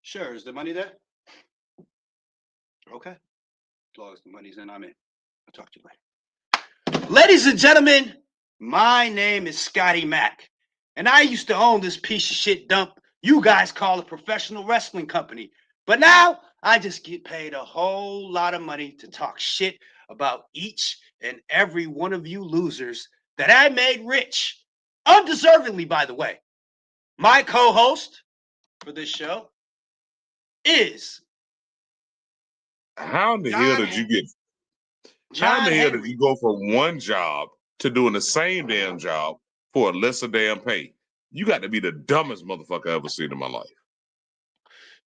Sure. Is the money there? Okay. As long as the money's in, I'm in. I'll talk to you later. Ladies and gentlemen, my name is Scotty Mack, and I used to own this piece of shit dump you guys call a professional wrestling company. But now I just get paid a whole lot of money to talk shit about each and every one of you losers that I made rich, undeservingly, by the way. My co host for this show is How in the hell John, did you get? How in John the hell did Henry. you go from one job to doing the same damn job for a lesser damn pay? You got to be the dumbest motherfucker I ever seen in my life.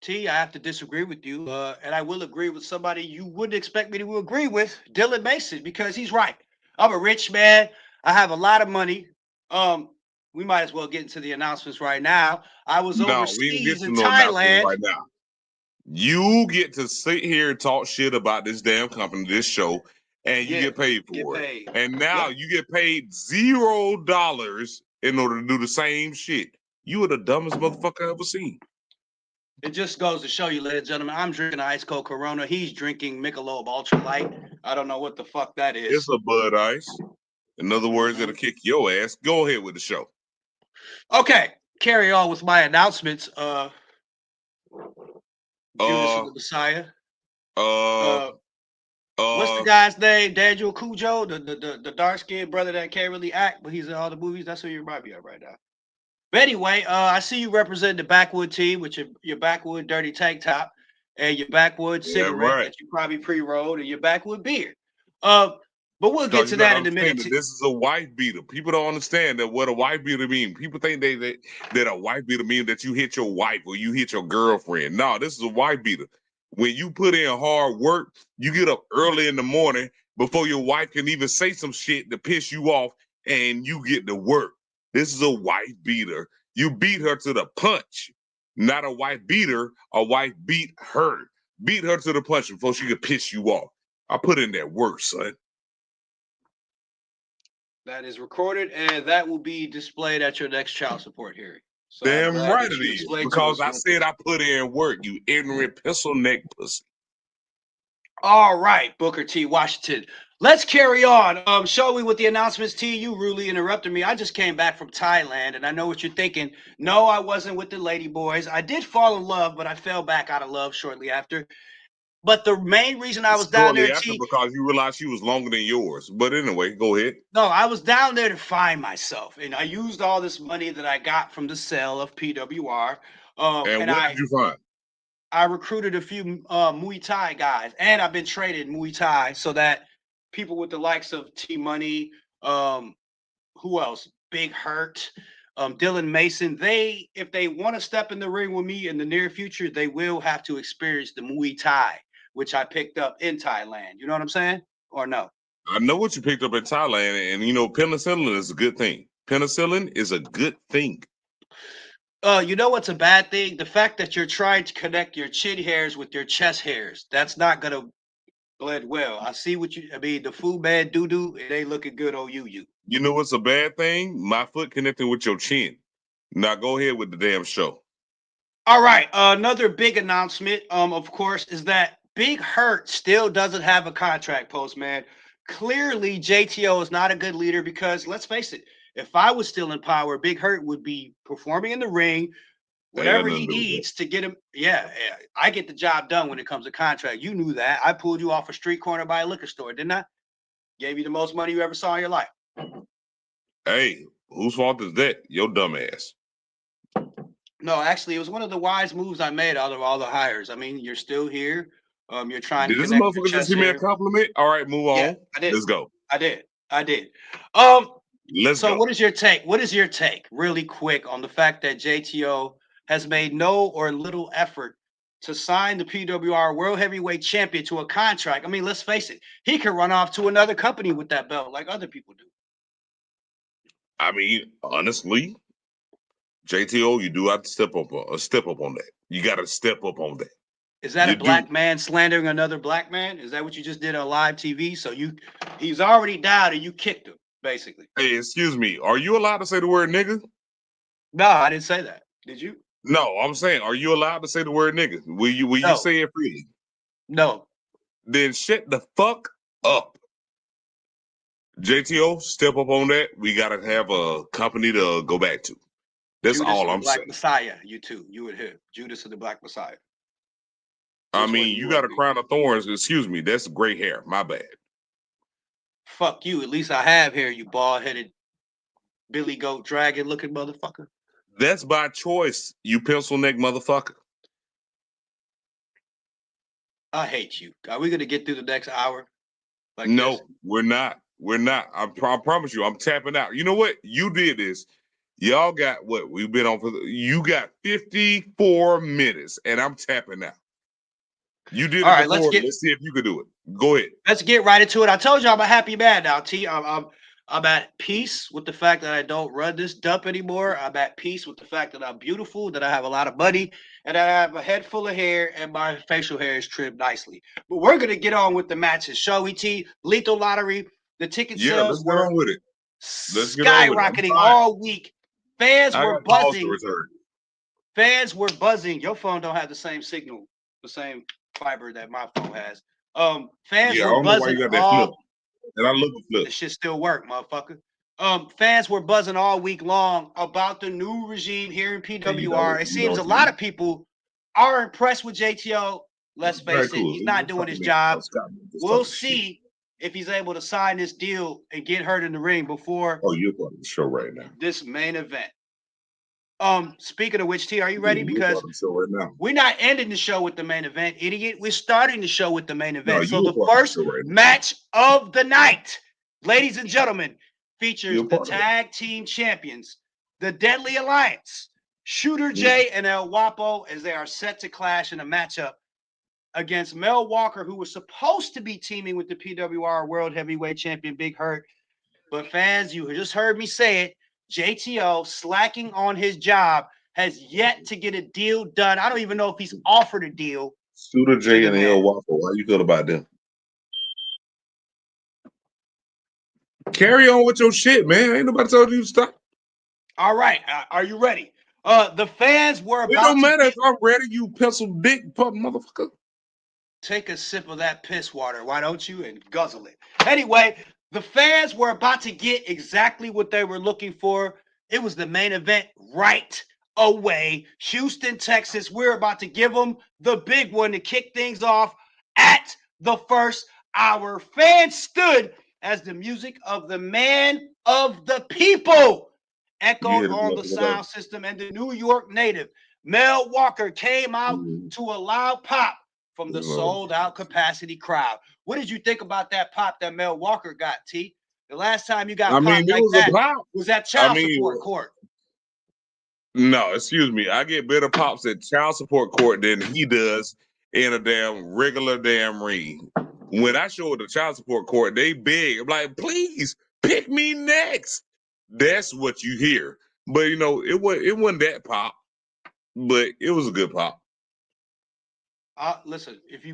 T, I have to disagree with you, and I will agree with somebody you wouldn't expect me to agree with, Dylan Mason, because he's right. I'm a rich man. I have a lot of money. Um, we might as well get into the announcements right now. I was No, we ain't get overseas to in no announcements Thailand. right now. You get to sit here and talk shit about this damn company, this show, and you Yeah, get paid get for it. paid. And now Yep. you get paid $0 in order to do the same shit. You are the dumbest motherfucker I ever seen. It just goes to show you, ladies and gentlemen, I'm drinking ice cold Corona. He's drinking Michelob Ultra Light. I don't know what the fuck that It's is. a Bud Ice. In other words, Mhm. it'll kick your ass. Go ahead with the show. Okay, carry on with my announcements. Judas and Uh, the Messiah. uh, Uh, what's the uh, guy's name? Daniel Cujo, the dark skinned brother that can't really act, but he's in all the movies. That's who you remind me of right now. But anyway, I see you represent the backwood team with your backwood dirty tank top and your backwood yeah, cigarette right. that you probably pre-rolled and your backwood beard. Uh, but we'll get Because to you got that to in a minute. understand that this is a wife beater. People don't understand that what a wife beater means. People think that a wife beater means that you hit your wife or you hit your girlfriend. No, this is a wife beater. When you put in hard work, you get up early in the morning before your wife can even say some shit to piss you off, and you get to work. This is a wife beater. You beat her to the punch, not a wife beater. A wife beat her. Beat her to the punch before she could piss you off. I put in that work, son. That is recorded and that will be displayed at your next child support hearing. So I'm Damn glad right that it you is. explained to Because us I what said I put in work, you ignorant pistol neck pussy. All right, Booker T. Washington. Let's carry on. Show me with the announcements, T. You rudely interrupted me. I just came back from Thailand, and I know what you're thinking. No, I wasn't with the lady boys. I did fall in love, but I fell back out of love shortly after. But the main reason I was down there, Shortly after, T. because you realized she was longer than yours. But anyway, go ahead. No, I was down there to find myself, and I used all this money that I got from the sale of PWR, And and what did you find? I recruited a few Muay Thai guys, and I've been training Muay Thai so that people with the likes of T Money, um, who else? Big Hurt, Dylan Mason. If they want to step in the ring with me in the near future, they will have to experience the Muay Thai, which I picked up in Thailand. You know what I'm saying? Or no? I know what you picked up in Thailand, and you know, penicillin is a good thing. Penicillin is a good thing. You know what's a bad thing? The fact that you're trying to connect your chin hairs with your chest hairs. That's not gonna blend well. I see what you. I mean, the Fu Man doo doo. It ain't looking good on you. You know what's a bad thing? My foot connecting with your chin. Now go ahead with the damn show. All right. Another big announcement, of course, is that Big Hurt still doesn't have a contract, Postman. Clearly, JTO is not a good leader because let's face it, if I was still in power, Big Hurt would be performing in the ring, Ain't got whatever nothing he to do with that. needs to get him. Yeah, I get the job done when it comes to contract. You knew that. I pulled you off a street corner by a liquor store, didn't I? Gave you the most money you ever saw in your life. Hey, whose fault is that? Your dumb ass. No, actually, it was one of the wise moves I made out of all the hires. I mean, you're still here. You're trying to Did this connect your motherfucker just chest give me a hair. compliment? All right, move Yeah, on. I did. Let's go. I did. I did. Um, Let's so go. what is your take? What is your take, really quick, on the fact that JTO has made no or little effort to sign the PWR World Heavyweight Champion to a contract? I mean, let's face it, he can run off to another company with that belt like other people do. I mean, honestly, JTO, you do have to step up on that. You got to step up on that. Is that a You do. black man slandering another black man? Is that what you just did on live TV? So he's already down and you kicked him, basically. Hey, excuse me. Are you allowed to say the word nigga? No, I didn't say that. Did you? No, I'm saying, are you allowed to say the word nigga? Will you No. say it freely? No. Then shut the fuck up. JTO, step up on that. We gotta have a company to go back to. That's Judas all and the I'm Black saying. Messiah. You too. You would hear Judas and the Black Messiah. I Which one mean, do you you got want a to be? crown of thorns. Excuse me, that's gray hair. My bad. Fuck you. At least I have hair, you bald headed Billy Goat dragon looking motherfucker. That's by choice, you pencil neck motherfucker. I hate you. Are we gonna get through the next hour like No, this? we're not. We're not. I promise you, I'm tapping out. You know what? You did this. Y'all got what? We've been on for. You got 54 minutes, and I'm tapping out. You did All it right, before. Let's see if you could do it. Go ahead. let's get right into it. I told you I'm a happy man now, T. I'm at peace with the fact that I don't run this dump anymore. I'm at peace with the fact that I'm beautiful, that I have a lot of money, and that I have a head full of hair, and my facial hair is trimmed nicely. But we're gonna get on with the matches, shall we, T? Lethal Lottery. The ticket Yeah, let's sales get were on with it. Let's get on with it. I'm skyrocketing fine. all week. Fans I were got calls to buzzing. return. Fans were buzzing. Your phone don't have the same signal, the same fiber that my phone has. Fans Yeah, I were don't know why buzzing you got that flip. all. And I love the flip. This shit still work, motherfucker. Fans were buzzing all week long about the new regime here in PWR. It seems a lot of people are impressed with JTO. Let's Very face it, cool. he's not doing his job. We'll see if he's able to sign this deal and get hurt in the ring before Oh, you're part of the show right now. this main event. Speaking of which, T, are you ready? You're Because part of the show right now. we're not ending the show with the main event, idiot. We're starting the show with the main event. No, So you're the part of the first show right now. match of the night, ladies and gentlemen, features You're the part of it. tag team champions, the Deadly Alliance, Shooter J and El Guapo, as they are set to clash in a matchup against Mel Walker, who was supposed to be teaming with the PWR World Heavyweight Champion Big Hurt. But fans, you just heard me say it. JTO slacking on his job has yet to get a deal done. I don't even know if he's offered a deal. Shooter J the and man. El Waffle. How you feel about them? Carry on with your shit, man. Ain't nobody told you to stop. All right. Are you ready? The fans were It about don't to matter if I'm ready, you pencil dick pump motherfucker. take a sip of that piss water, why don't you, and guzzle it. Anyway, the fans were about to get exactly what they were looking for. It was the main event right away. Houston, Texas. We're about to give them the big one to kick things off at the first hour. Fans stood as the music of the man of the people echoed on the sound system, and the New York native Mel Walker came out to a loud pop from the sold-out capacity crowd. What did you think about that pop that Mel Walker got, T? The last time you got popped like that was at child support court. No, excuse me. I get better pops at child support court than he does in a damn regular damn ring. When I show at the child support court, they beg. I'm like, please pick me next. That's what you hear. But you know, it wasn't that pop, but it was a good pop. Listen, if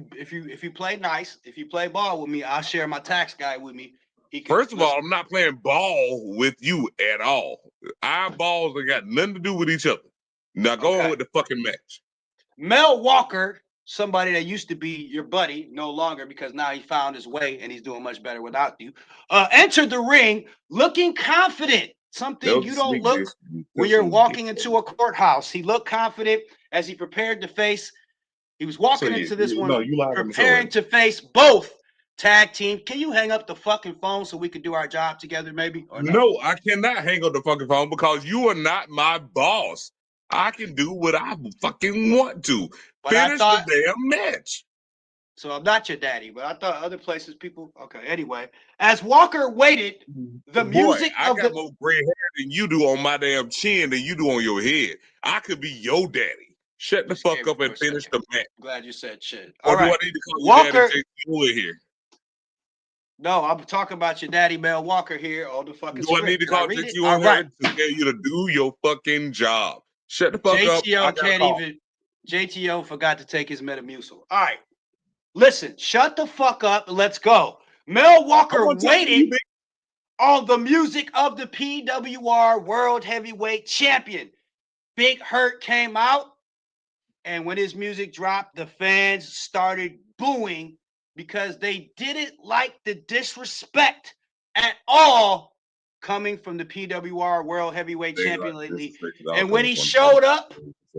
you play nice, if you play ball with me, I'll share my tax guy with me. First of all, I'm not playing ball with you at all. Our balls ain't got nothing to do with each other. Now go on with the fucking match. Mel Walker, somebody that used to be your buddy, no longer because now he found his way and he's doing much better without you, entered the ring looking confident. Something you don't look when you're walking into a courthouse. He looked confident as he prepared to face. He was walking into this one preparing to face both tag team. Can you hang up the fucking phone so we can do our job together, maybe? Or no, I cannot hang up the fucking phone because you are not my boss. I can do what I fucking want to. But finish the damn match. So I'm not your daddy, but I thought other places people. Okay, anyway, as Walker waited, the music I got more gray hair than you do on my damn chin than you do on your head. I could be your daddy. Shut the fuck up and finish the match. Glad you said shit. Or do I need to call Walker your daddy here? No, I'm talking about your daddy, Mel Walker, here on the fucking script. Do I need to call JTO in here to tell you to do your fucking job? Shut the fuck up. JTO can't even. JTO forgot to take his Metamucil. All right. Listen, shut the fuck up and let's go. Mel Walker waited on the music of the PWR World Heavyweight Champion. Big Hurt came out, and when his music dropped, the fans started booing because they didn't like the disrespect at all coming from the PWR World Heavyweight Champion lately. And when he showed up,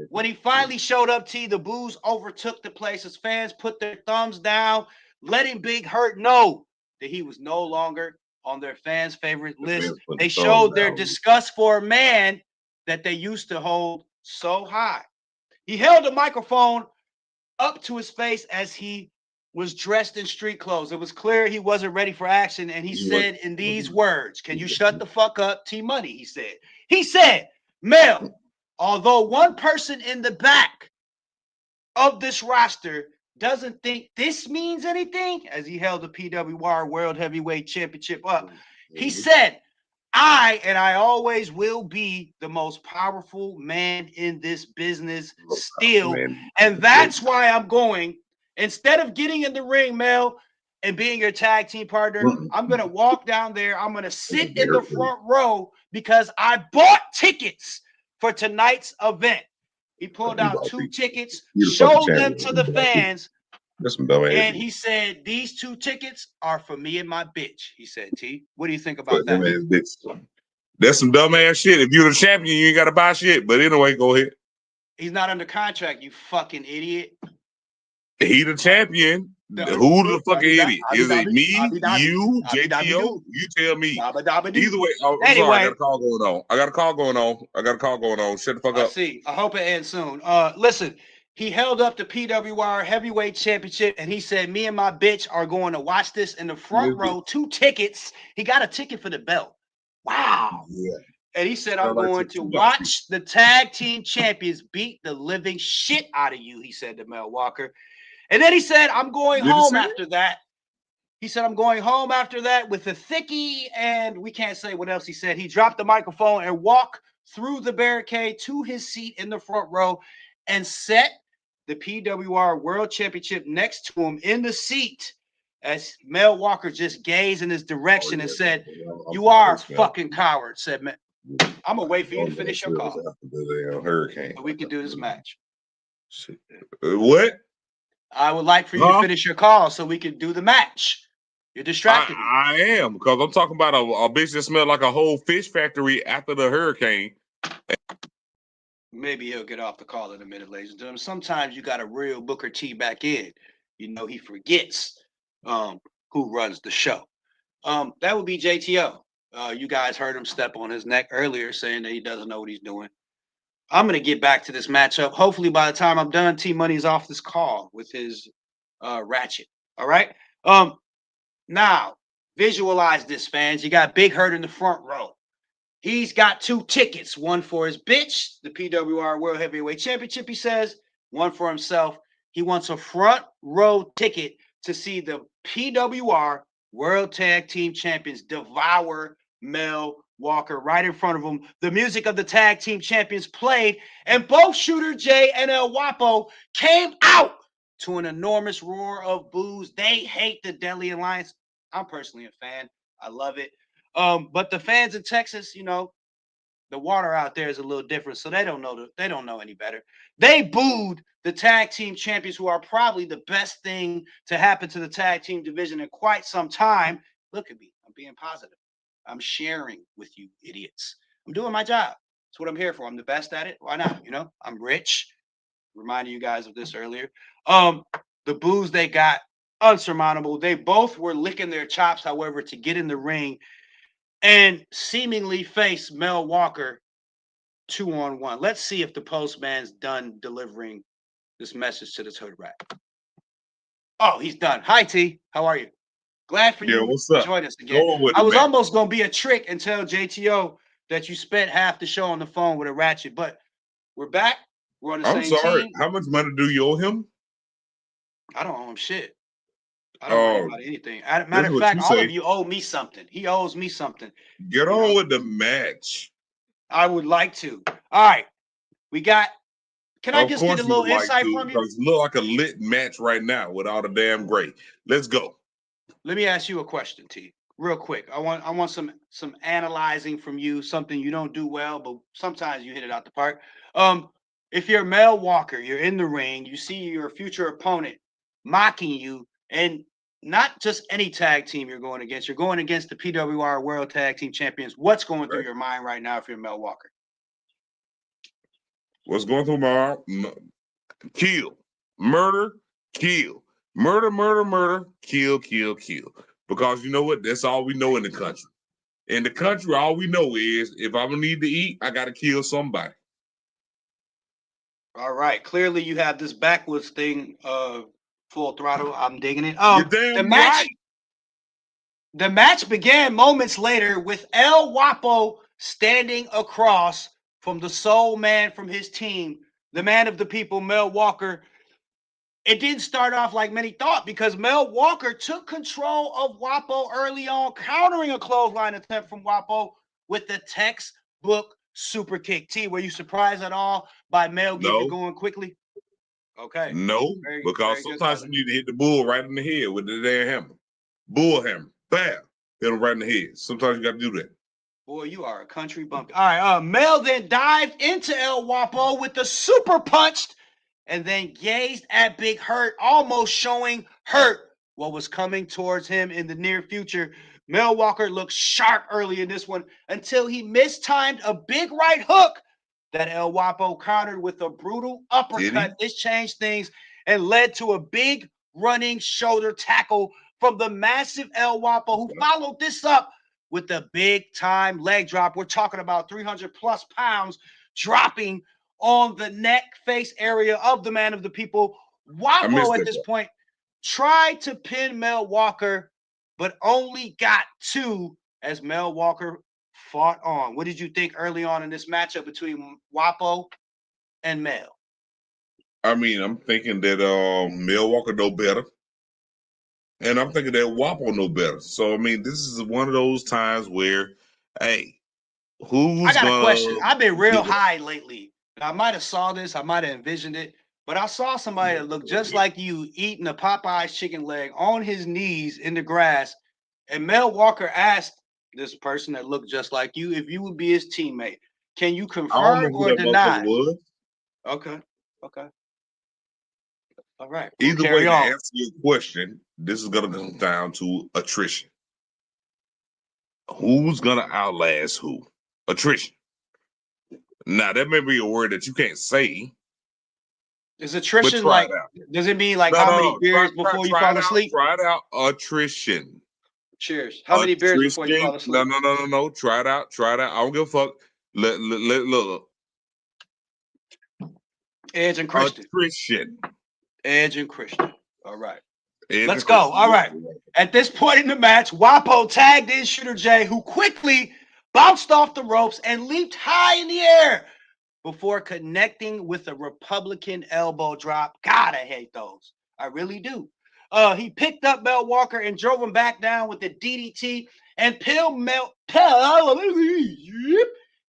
when he finally showed up, the boos overtook the place as fans put their thumbs down, letting Big Hurt know that he was no longer on their fans' favorite list. They showed their disgust for a man that they used to hold so high. He held the microphone up to his face as he was dressed in street clothes. It was clear he wasn't ready for action, and he said in these words, "Can you shut the fuck up, T-Money?" He said, "Mel, although one person in the back of this roster doesn't think this means anything," as he held the PWR World Heavyweight Championship up, he said, I always will be the most powerful man in this business still. And that's why I'm going, instead of getting in the ring, Mel, and being your tag team partner, I'm going to walk down there. I'm going to sit in the front row because I bought tickets for tonight's event. He pulled out 2 tickets, showed them to the fans, and he said, "These 2 tickets are for me and my bitch." He said, "T, what do you think about that?" That's some dumbass shit. If you're the champion, you ain't got to buy shit. But anyway, go ahead. He's not under contract, you fucking idiot. He the champion. Who the fucking idiot? Is it me, you, JTO? You tell me. Either way, anyway, sorry, I got a call going on. Shut the fuck up. See, I hope it ends soon. Listen, he held up the PWR Heavyweight Championship, and he said, "Me and my bitch are going to watch this in the front row. 2 tickets. He got a ticket for the belt. Wow. Yeah. And he said, "I'm going to watch the tag team champions beat the living shit out of you," he said to Mel Walker. And then he said, "I'm going home after that." He said, "I'm going home after that with a thickie," and we can't say what else he said. He dropped the microphone and walked through the barricade to his seat in the front row and set the PWR World Championship next to him in the seat as Mel Walker just gazed in his direction and said, "You are a fucking coward," said Mel. I'm going to wait for you to finish your call. Hurricane. So we can do this match. What? I would like for you to finish your call so we can do the match. You're distracted. I am, because I'm talking about a bitch that smelled like a whole fish factory after the hurricane. Maybe he'll get off the call in a minute, ladies and gentlemen. Sometimes you got to reel Booker T back in. You know, he forgets who runs the show. That would be JTO. You guys heard him step on his neck earlier saying that he doesn't know what he's doing. I'm going to get back to this matchup. Hopefully by the time I'm done, T-Money's off this call with his ratchet. All right? Now, visualize this, fans. You got Big Hurt in the front row. He's got 2 tickets, one for his bitch, the PWR World Heavyweight Championship, he says, one for himself. He wants a front row ticket to see the PWR World Tag Team Champions devour Mel Walker right in front of him. The music of the Tag Team Champions played, and both Shooter J and El Guapo came out to an enormous roar of boos. They hate the Deadly Alliance. I'm personally a fan. I love it. But the fans in Texas, you know, the water out there is a little different, so they don't know any better. They booed the tag team champions, who are probably the best thing to happen to the tag team division in quite some time. Look at me. I'm being positive. I'm sharing with you idiots. I'm doing my job. That's what I'm here for. I'm the best at it. Why not? You know, I'm rich. Reminding you guys of this earlier. The boos they got, unsurmountable. They both were licking their chops, however, to get in the ring and seemingly face Mel Walker 2-on-1. Let's see if the postman's done delivering this message to this hood rat. Oh, he's done. Hi, T. How are you? Glad for you to join us again. I was almost going to be a trick and tell JTO that you spent half the show on the phone with a ratchet, but we're back. We're on the same team. How much money do you owe him? I don't owe him shit. I don't worry about anything. Matter of fact, all of you owe me something. He owes me something. Get on with the match. I would like to. All right. We got. Can I just get a little insight from you? Because it look like a lit match right now with all the damn gray. Let's go. Let me ask you a question, T. Real quick. I want some analyzing from you, something you don't do well, but sometimes you hit it out the park. If you're Mel Walker, you're in the ring, you see your future opponent mocking you, and not just any tag team you're going against the PWR World Tag Team Champions. What's going through Right. your mind right now if you're Mel Walker? What's going through my kill, murder, kill, murder, murder, murder, kill, kill, kill. Because you know what? That's all we know in the country. In the country, all we know is if I'm gonna need to eat, I gotta kill somebody. All right. Clearly, you have this backwoods thing full throttle. I'm digging it. You're The damn match right. the match began moments later with El Guapo standing across from the sole man from his team, the man of the people, Mel Walker. It didn't start off like many thought because Mel Walker took control of Wapo early on, countering a clothesline attempt from Wapo with the textbook super kick. T, were you surprised at all by Mel getting it No, going quickly? Okay. no, Very, because very good sometimes you color. need to hit the bull right in the head with the damn hammer. Bull hammer. Bam. Hit him right in the head. Sometimes you gotta do that. Boy, you are a country bumpkin. All right, Mel then dived into El Guapo with the super punch and then gazed at Big Hurt, almost showing Hurt what was coming towards him in the near future. Mel Walker looked sharp early in this one until he mistimed a big right hook that El Guapo countered with a brutal Did he? uppercut. This changed things and led to a big running shoulder tackle from the massive El Guapo, who followed this up with the big time leg drop. We're talking about 300 plus pounds dropping on the neck face area of the man of the people. I missed Wapo at that this part. point tried to pin Mel Walker, but only got two as Mel Walker fought on. What did you think early on in this matchup between Wapo and Mel? I mean, I'm thinking that Mel Walker know better. And I'm thinking that Wapo know better. So I mean, this is one of those times where, hey, I who's got a question. gonna I've been real get what? high lately. I might have saw this, I might have envisioned it, but I saw somebody that looked just like you eating a Popeye's chicken leg on his knees in the grass. And Mel Walker asked this person that looked just like you if you would be his teammate. Can you I don't know confirm who or that motherfucker deny? was. Okay. Okay. All right. We'll Either way, carry to on. answer your question, this is gonna come down to attrition. Who's gonna outlast who? Attrition. Now that may be a word that you can't say, Is but attrition try like, it out. does it mean like No, how no, many no. beers before you Try it fall out. asleep? Try it out. Attrition. Cheers. How many beers before you Attrition. fall No, asleep? no, no, no, no. Try it out. Try it out. I don't give a fuck. Look. Edge and Christian. Attrition. Edge and Christian. All right. Edge Let's and go. Christian. All right. At this point in the match, Wapo tagged in Shooter J, who quickly bounced off the ropes and leaped high in the air before connecting with a Republican elbow drop. God, I hate those. I really do. He picked up Mel Walker and drove him back down with the DDT and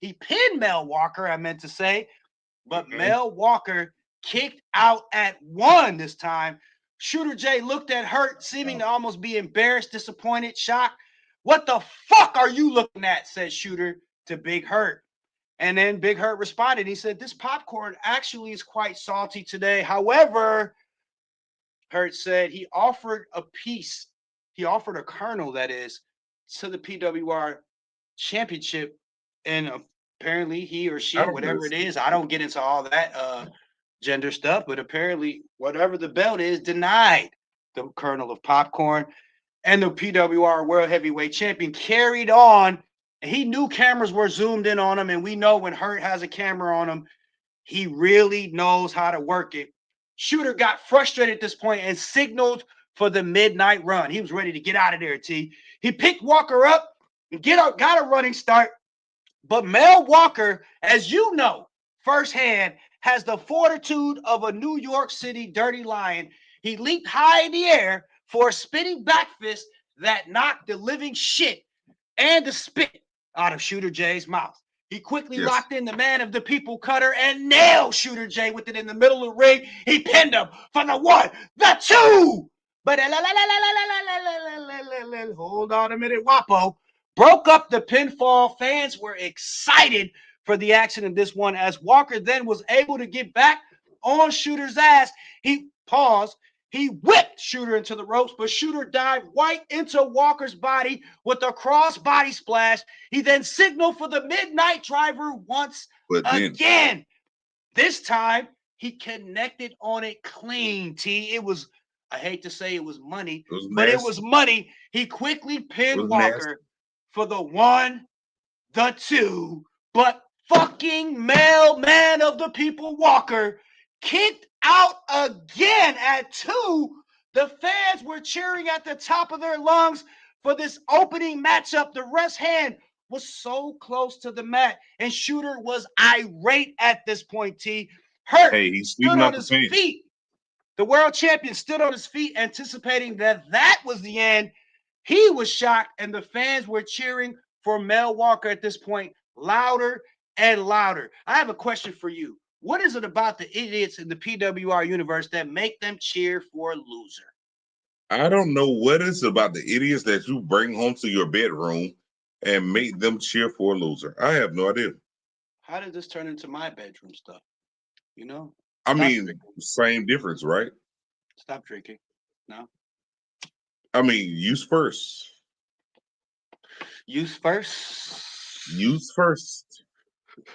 he pinned Mel Walker, I meant to say, but Mel Walker kicked out at one this time. Shooter J looked at Hurt, seeming to almost be embarrassed, disappointed, shocked. What the fuck are you looking at? Said Shooter to Big Hurt. And then Big Hurt responded. He said, this popcorn actually is quite salty today. However, Hurt said he offered a piece, he offered a kernel, that is, to the PWR championship. And apparently he or she, whatever it is, I don't get into all that gender stuff, but apparently whatever the belt is, denied the kernel of popcorn. And the PWR World Heavyweight Champion carried on. He knew cameras were zoomed in on him, and we know when Hurt has a camera on him, he really knows how to work it. Shooter got frustrated at this point and signaled for the midnight run. He was ready to get out of there, T. He picked Walker up and got a running start. But Mel Walker, as you know firsthand, has the fortitude of a New York City dirty lion. He leaped high in the air for a spinning back fist that knocked the living shit and the spit out of Shooter J's mouth. He quickly locked in the man of the people cutter and nailed Shooter J with it in the middle of the ring. He pinned him for the one, the two. But hold on a minute, Wapo broke up the pinfall. Fans were excited for the action in this one, as Walker then was able to get back on Shooter's ass. He paused. He whipped Shooter into the ropes, but Shooter dived right into Walker's body with a cross body splash. He then signaled for the Midnight Driver once again. This time, he connected on it clean, T. It was, I hate to say it was money, but it was money. He quickly pinned Walker for the 1, the 2, but fucking mailman of the people Walker kicked out again at 2. The fans were cheering at the top of their lungs for this opening matchup. The rest hand was so close to the mat, and Shooter was irate at this point, T. Hurt. Hey, he's stood on his feet. The world champion stood on his feet, anticipating that was the end. He was shocked, and the fans were cheering for Mel Walker at this point, louder and louder. I have a question for you. What is it about the idiots in the PWR universe that make them cheer for a loser? I don't know what it's about the idiots that you bring home to your bedroom and make them cheer for a loser. I have no idea. How did this turn into my bedroom stuff? You know? I mean, same difference, right? Stop drinking. No. I mean, use first. Use first. Use first.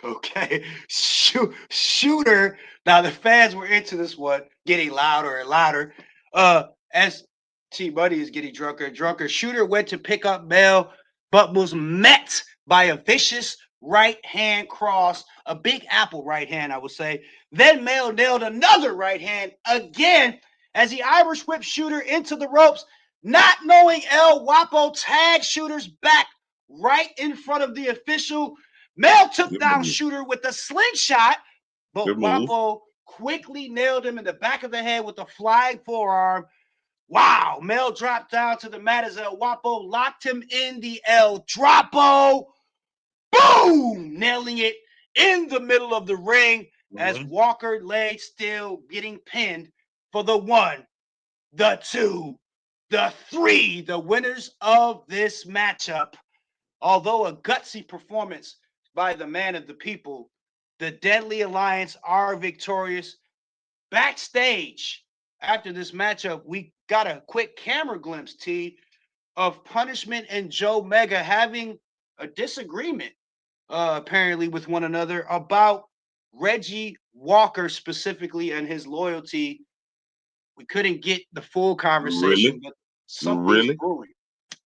Okay. Shooter. Now the fans were into this one, getting louder and louder. As T Buddy is getting drunker and drunker, Shooter went to pick up Mel, but was met by a vicious right hand cross, a big apple right hand, I would say. Then Mel nailed another right hand again as he Irish whipped Shooter into the ropes, not knowing El Guapo tagged Shooter's back right in front of the official. Mel took down Shooter with a slingshot, but Guapo quickly nailed him in the back of the head with a flying forearm. Wow, Mel dropped down to the mat as El Guapo locked him in the El Drapo. Boom! Nailing it in the middle of the ring as Walker lay still, getting pinned for the 1, the 2, the 3, the winners of this matchup. Although a gutsy performance by the man of the people, the Deadly Alliance are victorious. Backstage, after this matchup, we got a quick camera glimpse, T, of Punishment and Joe Mega having a disagreement, apparently, with one another about Reggie Walker specifically and his loyalty. We couldn't get the full conversation, but something's brewing.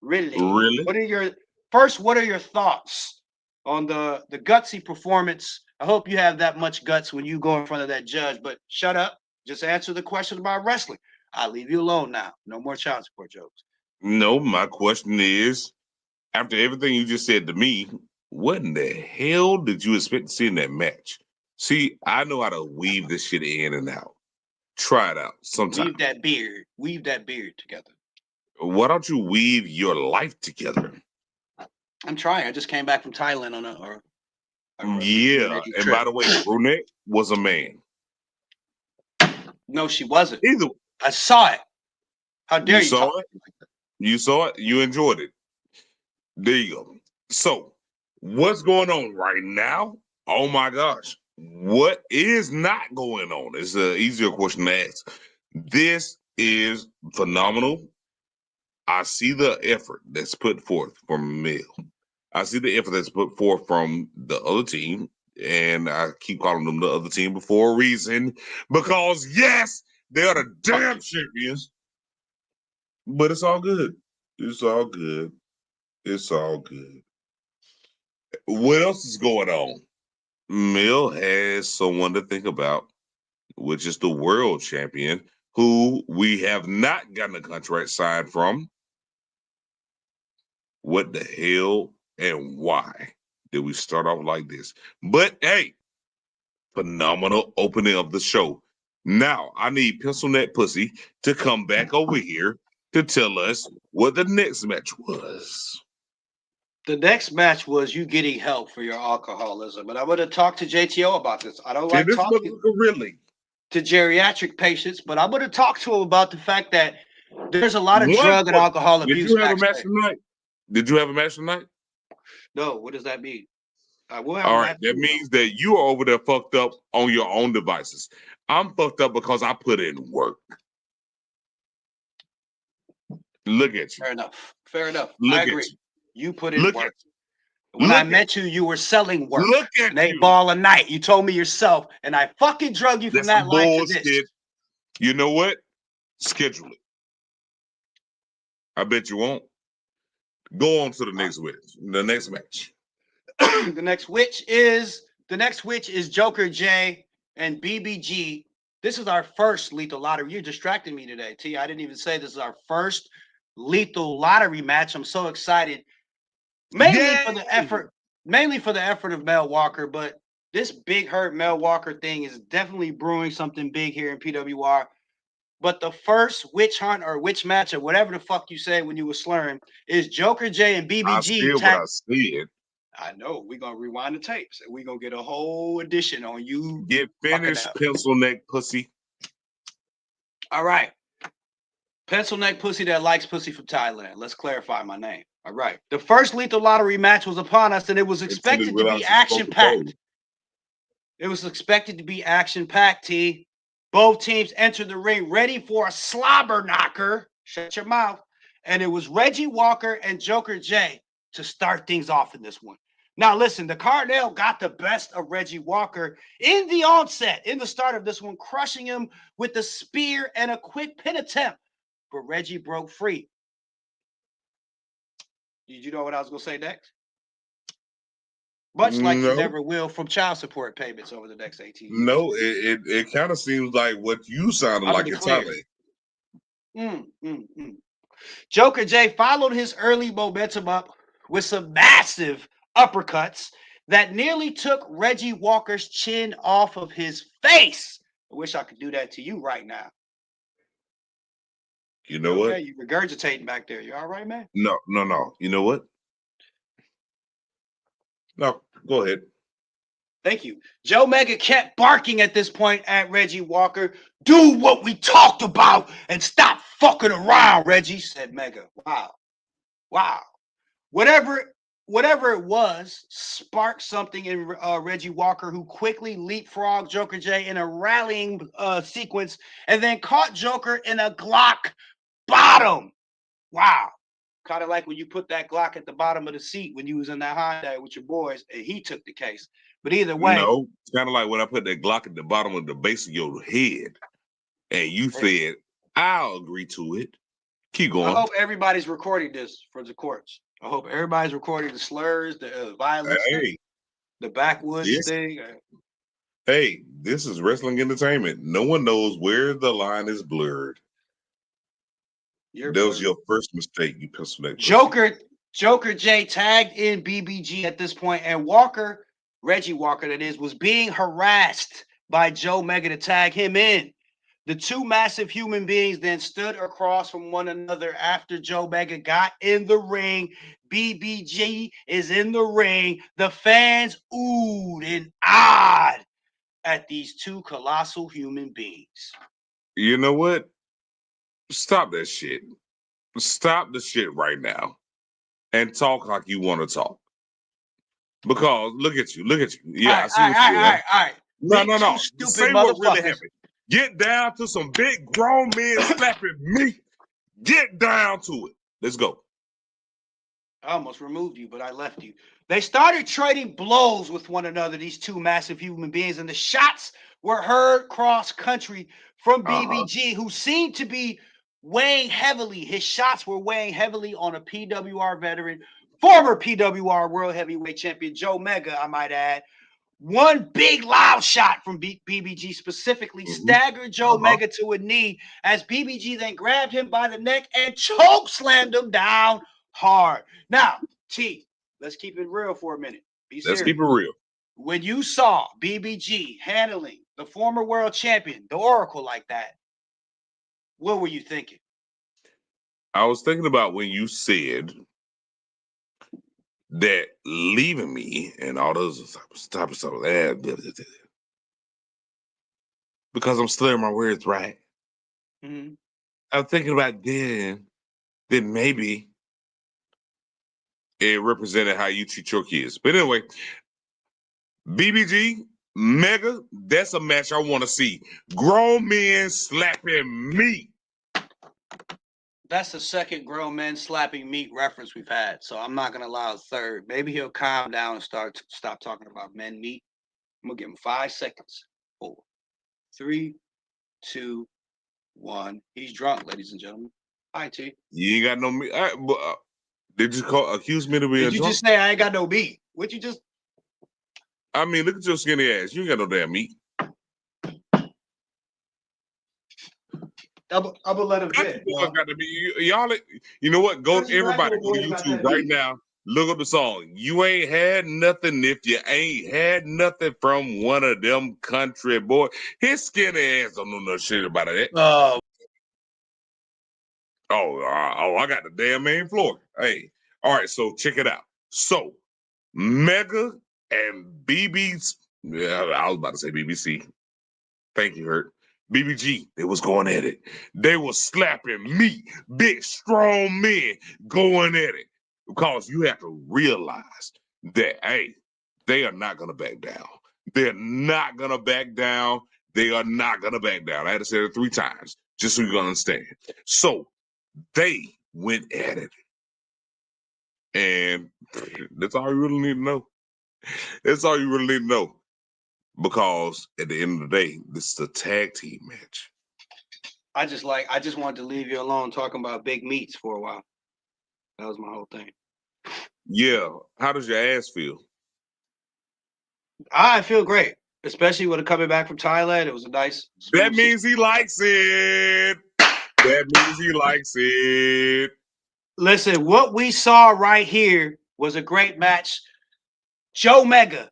Really? What are your thoughts on the gutsy performance? I hope you have that much guts when you go in front of that judge, but shut up. Just answer the question about wrestling. I'll leave you alone now. No more child support jokes. No, my question is, after everything you just said to me, what in the hell did you expect to see in that match? See, I know how to weave this shit in and out. Try it out sometime. Weave that beard together. Why don't you weave your life together? I'm trying. I just came back from Thailand on yeah, and by the way, Brunette was a man. No, she wasn't. Either. I saw it. How dare you? Saw it? You saw it? You enjoyed it. There you go. So, what's going on right now? Oh my gosh. What is not going on? It's an easier question to ask. This is phenomenal. I see the effort that's put forth from Mill. I see the effort that's put forth from the other team. And I keep calling them the other team for a reason. Because, yes, they are the damn champions. But it's all good. It's all good. It's all good. What else is going on? Mill has someone to think about, which is the world champion, who we have not gotten a contract signed from. What the hell and why did we start off like this? But hey, phenomenal opening of the show. Now I need Pencil Neck Pussy to come back over here to tell us what the next match was. The next match was you getting help for your alcoholism. And I'm going to talk to JTO about this. I don't like talking to geriatric patients, but I'm going to talk to him about the fact that there's a lot of drug and alcohol abuse. Did you have a match tonight? Did you have a match tonight? No. What does that mean? I will have All a right, match that too, means that you are over there fucked up on your own devices. I'm fucked up because I put in work. Look at you. Fair enough. Fair enough. I Look at agree. you. You put in Look at work. you. When I Look at met you, you were selling you. work. Look at An 8 you. ball a night. You told me yourself, and I fucking drug you from That's some that life to this. bullshit. You know what? Schedule it. I bet you won't. Go on to the next match. The next match. The next witch is Joker J and BBG. This is our first lethal lottery. You're distracting me today, T. I didn't even say this is our first lethal lottery match. I'm so excited. Mainly for the effort of Mel Walker, but this big hurt Mel Walker thing is definitely brewing something big here in PWR. But the first witch hunt or witch match or whatever the fuck you say when you were slurring is Joker J and I BBG said what I said. I know. We're gonna rewind the tapes and we're gonna get a whole edition on you. Get finished, up. pencil neck pussy. All right. Pencil neck pussy that likes pussy from Thailand. Let's clarify my name. All right. The first lethal lottery match was upon us, and it was expected to be action-packed. It was expected to be action-packed, T. Both teams entered the ring ready for a slobber knocker. Shut your mouth. And it was Reggie Walker and Joker J to start things off in this one. Now, listen, the Cardinal got the best of Reggie Walker in the onset, in the start of this one, crushing him with the spear and a quick pin attempt. But Reggie broke free. Did you know what I was going to say next? Much like you never will from child support payments over the next 18 years. No, it kind of seems like what you sounded like in Thailand. Joker J followed his early momentum up with some massive uppercuts that nearly took Reggie Walker's chin off of his face. I wish I could do that to you right now. You know what? You regurgitating back there. You all right, man? No. You know what? No, go ahead. Thank you. Joe Mega kept barking at this point at Reggie Walker. Do what we talked about and stop fucking around, Reggie, said Mega. Wow. Whatever it was, sparked something in Reggie Walker, who quickly leapfrogged Joker J in a rallying sequence and then caught Joker in a Glock bottom. Wow. Kind of like when you put that Glock at the bottom of the seat when you was in that Hyundai with your boys and he took the case. But either way. No, it's kind of like when I put that Glock at the bottom of the base of your head and you said, I'll agree to it. Keep going. I hope everybody's recording this for the courts. I hope everybody's recording the slurs, the violence, the backwoods thing. Hey, this is wrestling entertainment. No one knows where the line is blurred. That was your first mistake, you pencil neck. Joker J tagged in BBG at this point, and Walker, Reggie Walker, that is, was being harassed by Joe Mega to tag him in. The two massive human beings then stood across from one another after Joe Mega got in the ring. BBG is in the ring. The fans oohed and ahed at these two colossal human beings. You know what? Stop that shit. Stop the shit right now and talk like you want to talk. Because look at you. Yeah, I see what you're doing. All right. No. Stupid Say what really happened. Get down to some big grown men slapping me. Get down to it. Let's go. I almost removed you, but I left you. They started trading blows with one another, these two massive human beings, and the shots were heard cross country from BBG, who seemed to be weighing heavily. His shots were weighing heavily on a PWR veteran, former PWR World Heavyweight Champion Joe Mega, I might add. One big loud shot from BBG specifically staggered Joe Mega to a knee as BBG then grabbed him by the neck and choke slammed him down hard. Now, T, let's keep it real for a minute. Let's keep it real. When you saw BBG handling the former world champion, the Oracle, like that, what were you thinking? I was thinking about when you said that leaving me and all those type of stuff. Because I'm slurring my words, right? Mm-hmm. I'm thinking about then maybe it represented how you treat your kids. But anyway, BBG, Mega, that's a match I want to see. Grown men slapping meat. That's the second grown men slapping meat reference we've had, so I'm not gonna allow a third. Maybe he'll calm down and stop talking about men meat. I'm gonna give him 5 seconds. 4, 3, 2, 1. He's drunk, ladies and gentlemen. Hi, T. You ain't got no meat. Did you accuse me of being Did you drunk? just say I ain't got no meat? What you just? I mean, look at your skinny ass. You ain't got no damn meat. I'm gonna let him Country fit. boys got to be y'all. You know what? Go Country black everybody little go to boys got YouTube that right meat. now. Look up the song. You ain't had nothing if you ain't had nothing from one of them country boys. His skinny ass don't know no shit about it. Oh, I got the damn main floor. Hey, all right. So check it out. So Mega and BB's. Yeah, I was about to say BBC. Thank you, Hurt. BBG, they was going at it. They was slapping me, big, strong men going at it. Because you have to realize that, hey, they are not going to back down. They're not going to back down. They are not going to back down. I had to say it 3 times just so you can understand. So they went at it. And that's all you really need to know. That's all you really need to know. Because at the end of the day, this is a tag team match. I just wanted to leave you alone talking about big meats for a while. That was my whole thing. Yeah. How does your ass feel? I feel great, especially with it coming back from Thailand. It was a nice. That means he likes it. That means he likes it. Listen, what we saw right here was a great match. Joe Mega,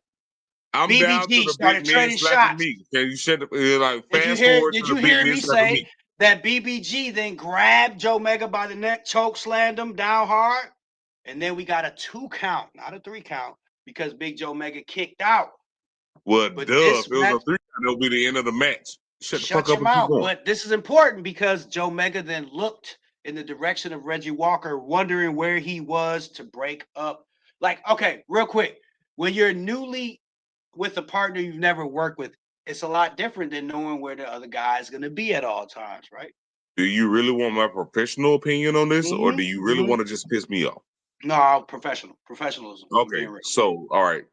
I'm down to BBG the big started men trading slapping shots. me. Can you shut up? Like Did you fast hear? forward Did to you the big hear men me slapping say me. that BBG then grabbed Joe Mega by the neck, choke slammed him down hard, and then we got a 2 count, not a 3 count, because Big Joe Mega kicked out. Well, But duh. If this it was match, a 3, that'll be the end of the match. Shut the fuck shut up your and keep mouth. going. But this is important because Joe Mega then looked in the direction of Reggie Walker, wondering where he was to break up. Like, okay, real quick, when you're newly with a partner you've never worked with, it's a lot different than knowing where the other guy is going to be at all times, right? Do you really want my professional opinion on this, or do you really Mm-hmm. want to just piss me off? No, professionalism. I'm Okay, being real. so all right,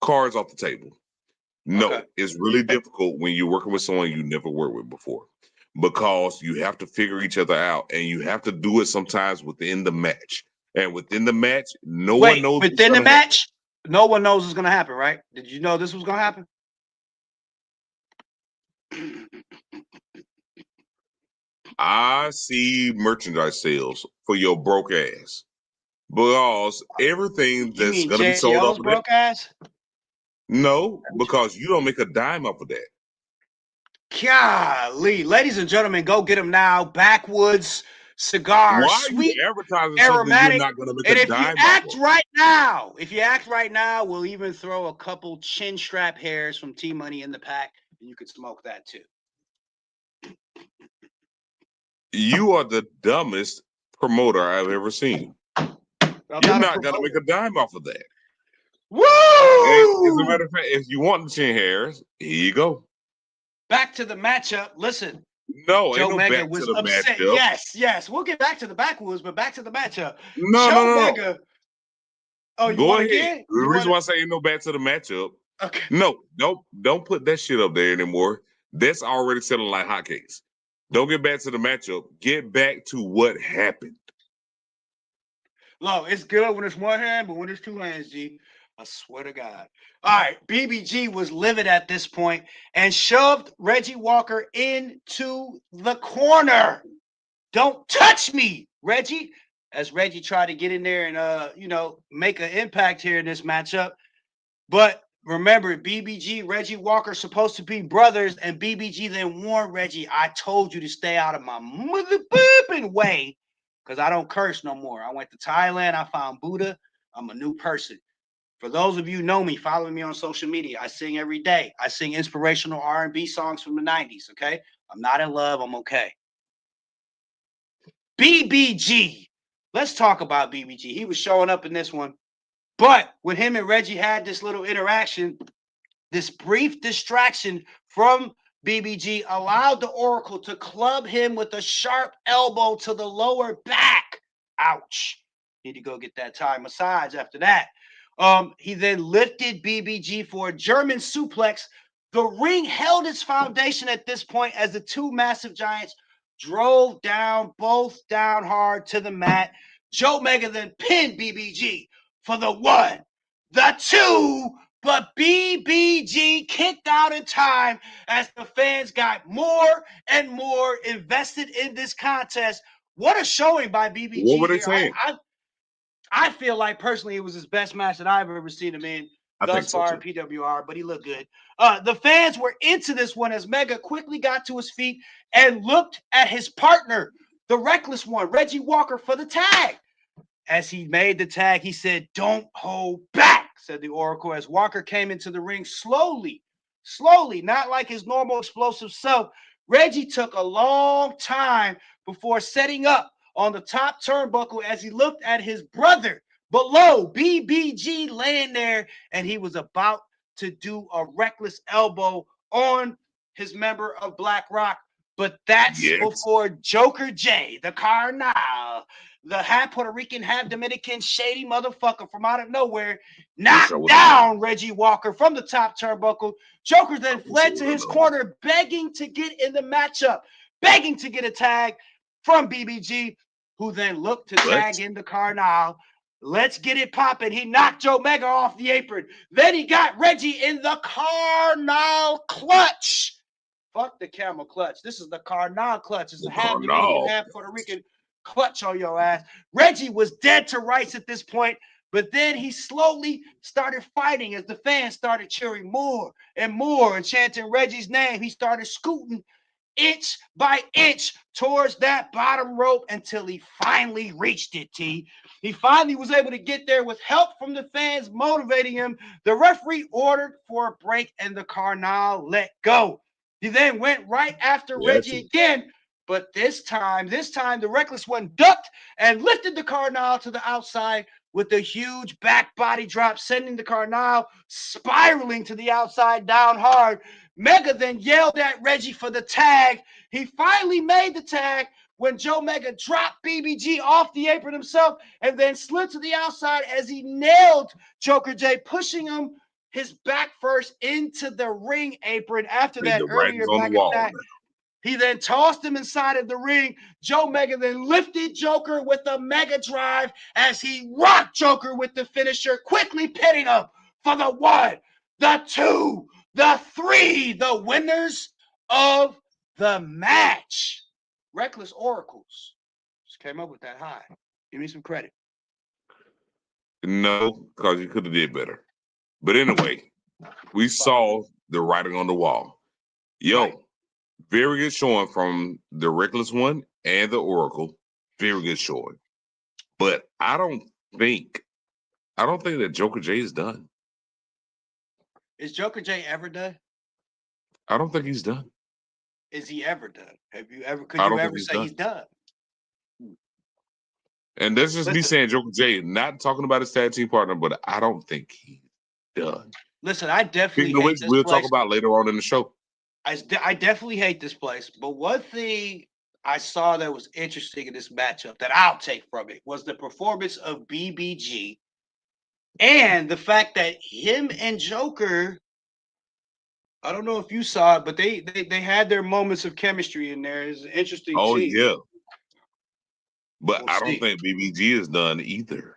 cards off the table. Okay. No, it's really difficult when you're working with someone you never worked with before because you have to figure each other out and you have to do it sometimes within the match. And within the match, no one Wait, knows what's within the going to happen. match, no one knows what's going to happen, right? Did you know this was going to happen? I see merchandise sales for your broke ass because everything You that's mean going to be sold off JL's of that. broke ass? No, because you don't make a dime off of that. Golly, ladies and gentlemen, go get them now. Backwoods cigars, Why are you sweet, advertising something you're aromatic. not going to make And a if you dime off act of? right now, we'll even throw a couple chin strap hairs from T Money in the pack, and you could smoke that too. You are the dumbest promoter I've ever seen. I'm You're not a not gonna make promoter. a dime off of that. And as a Woo! matter of fact, if you want the chin hairs, here you go. Back to the matchup. Listen, No, ain't Joe no Mega back to was the upset. matchup. Yes. We'll get back to the backwoods, but back to the matchup. No, no, Joe no, no. Mega. Oh, you Go want ahead. again? The You reason want why I say ain't no back to the matchup. Okay. No, don't put that shit up there anymore. That's already selling like hotcakes. Don't get back to the matchup. Get back to what happened. No, it's good when it's one hand, but when it's 2 hands, G, I swear to God. All right, BBG was livid at this point and shoved Reggie Walker into the corner. Don't touch me, Reggie. As Reggie tried to get in there and make an impact here in this matchup. But remember, BBG, Reggie Walker supposed to be brothers, and BBG then warned Reggie, I told you to stay out of my mother booping way because I don't curse no more. I went to Thailand. I found Buddha. I'm a new person. For those of you who know me, following me on social media, I sing every day. I sing inspirational R&B songs from the 90s, okay? I'm not in love. I'm okay. BBG. Let's talk about BBG. He was showing up in this one But when him and Reggie had this little interaction, this brief distraction from BBG allowed the Oracle to club him with a sharp elbow to the lower back. Ouch. Need to go get that Thai massage after that. He then lifted BBG for a German suplex. The ring held its foundation at this point as the two massive giants drove down, both down hard to the mat. Joe Mega then pinned BBG for the 1, the 2, but BBG kicked out in time as the fans got more and more invested in this contest. What a showing by BBG What were they here. saying? I feel like personally it was his best match that I've ever seen him in thus far in PWR, but he looked good. The fans were into this one as Mega quickly got to his feet and looked at his partner, the Reckless One, Reggie Walker, for the tag. As he made the tag, he said, "Don't hold back," said the Oracle, as Walker came into the ring slowly, not like his normal explosive self. Reggie took a long time before setting up on the top turnbuckle as he looked at his brother below, BBG, laying there, and he was about to do a reckless elbow on his member of Black Rock. But that's before Joker J, the Carnal, the half Puerto Rican, half Dominican, shady motherfucker from out of nowhere, knocked down Reggie Walker from the top turnbuckle. Joker then fled to his corner, begging to get in the matchup, begging to get a tag from BBG, who then looked to tag in the Carnal. Let's get it popping. He knocked Joe Mega off the apron. Then he got Reggie in the Carnal clutch. Fuck the camel clutch. This is the Carnal clutch. It's a half Dominican, half Puerto Rican clutch on your ass. Reggie was dead to rights at this point, but then he slowly started fighting as the fans started cheering more and more and chanting Reggie's name. He started scooting inch by inch towards that bottom rope until he finally reached it, T. He finally was able to get there with help from the fans motivating him. The referee ordered for a break and the Carnal let go. He then went right after Reggie again, but this time, the Reckless One ducked and lifted the Carnal to the outside with a huge back body drop, sending the Carnal spiraling to the outside down hard. Mega then yelled at Reggie for the tag. He finally made the tag when Joe Mega dropped BBG off the apron himself and then slid to the outside as he nailed Joker J, pushing him his back first into the ring apron. After that earlier back attack, he then tossed him inside of the ring. Joe Mega then lifted Joker with a Mega Drive as he rocked Joker with the finisher, quickly pinning him for the 1, the 2, the 3, the winners of the match. Reckless Oracles just came up with that high. Give me some credit. No, because you could have did better. But anyway, we saw the writing on the wall. Very good showing from the Reckless One and the Oracle. Very good showing. But I don't think that Joker J is done. Is Joker J ever done? I don't think he's done. Is he ever done? Could you ever say he's done? And that's just me saying Joker J, not talking about his tag team partner, but I don't think he's done. Listen, I definitely hate this we'll place. talk about later on in the show. I definitely hate this place, but one thing I saw that was interesting in this matchup that I'll take from it was the performance of BBG and the fact that him and Joker, I don't know if you saw it, but they had their moments of chemistry in there. It's an interesting scene. Yeah. But I don't think BBG is done either.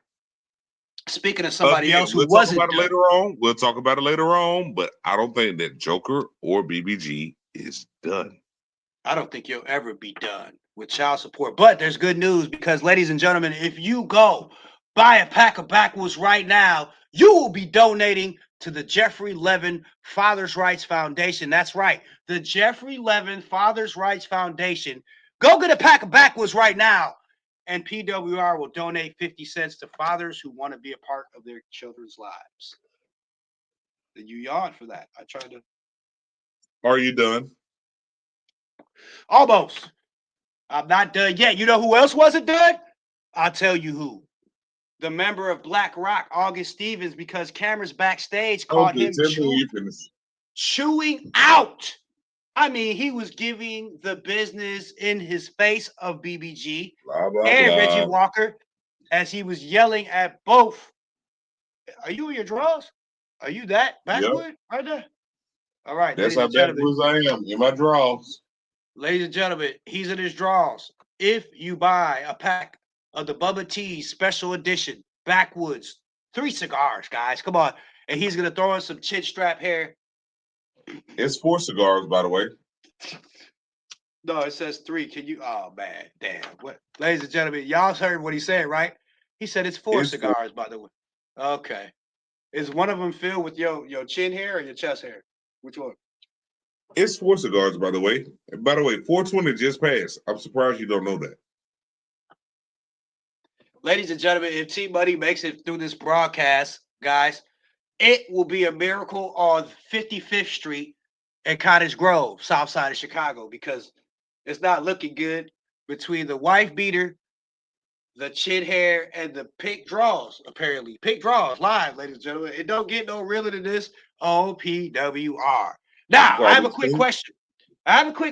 Speaking of somebody else who wasn't done. We'll talk about it later on, but I don't think that Joker or BBG is done. I don't think you'll ever be done with child support. But there's good news because, ladies and gentlemen, if you go buy a pack of backwoods right now, you will be donating to the Jeffrey Levin Father's Rights Foundation. That's right, the Jeffrey Levin Father's Rights Foundation. Go get a pack of backwoods right now, and PWR will donate 50 cents to fathers who want to be a part of their children's lives. Did you yawn for that? I tried to. Are you done? Almost. I'm not done yet. You know who else wasn't done? I'll tell you who. the member of Black Rock, August Stevens, because cameras backstage caught Okay, him tell me when you finish. chewing out. I mean, he was giving the business in his face of BBG Blah blah and Reggie blah. Walker as he was yelling at both. Are you in your drawers? Are you that Yep, backward right there? All right, that's ladies how and gentlemen. backwards I am in my drawers. Ladies and gentlemen, he's in his drawers. If you buy a pack of the Bubba Tea Special Edition Backwoods, 3 cigars, guys, come on. And he's gonna throw in some chin strap hair. It's 4 cigars, by the way. No, it says 3. Can you? Oh man, damn. What, ladies and gentlemen, y'all heard what he said, right? He said it's 4 It's 4. cigars, by the way. Okay. Is one of them filled with your chin hair or your chest hair? Which one? It's 4 cigars, by the way. By the way, 420 just passed. I'm surprised you don't know that. Ladies and gentlemen, if T Money makes it through this broadcast, guys, it will be a miracle on 55th Street and Cottage Grove, south side of Chicago, because it's not looking good between the wife beater, the chin hair, and the pink draws, apparently. Pink draws, live, ladies and gentlemen. It don't get no realer than this. OPWR. Now, I have a quick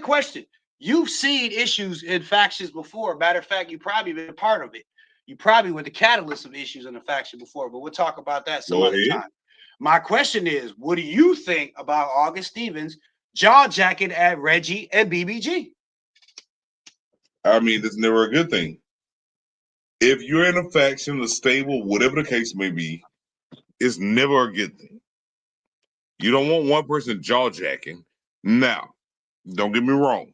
question. You've seen issues in factions before. Matter of fact, you probably been a part of it. You probably were the catalyst of issues in a faction before, but we'll talk about that some other time. My question is, what do you think about August Stevens jaw jacking at Reggie and BBG? I mean, it's never a good thing. If you're in a faction, a stable, whatever the case may be, it's never a good thing. You don't want one person jaw jacking. Now, don't get me wrong.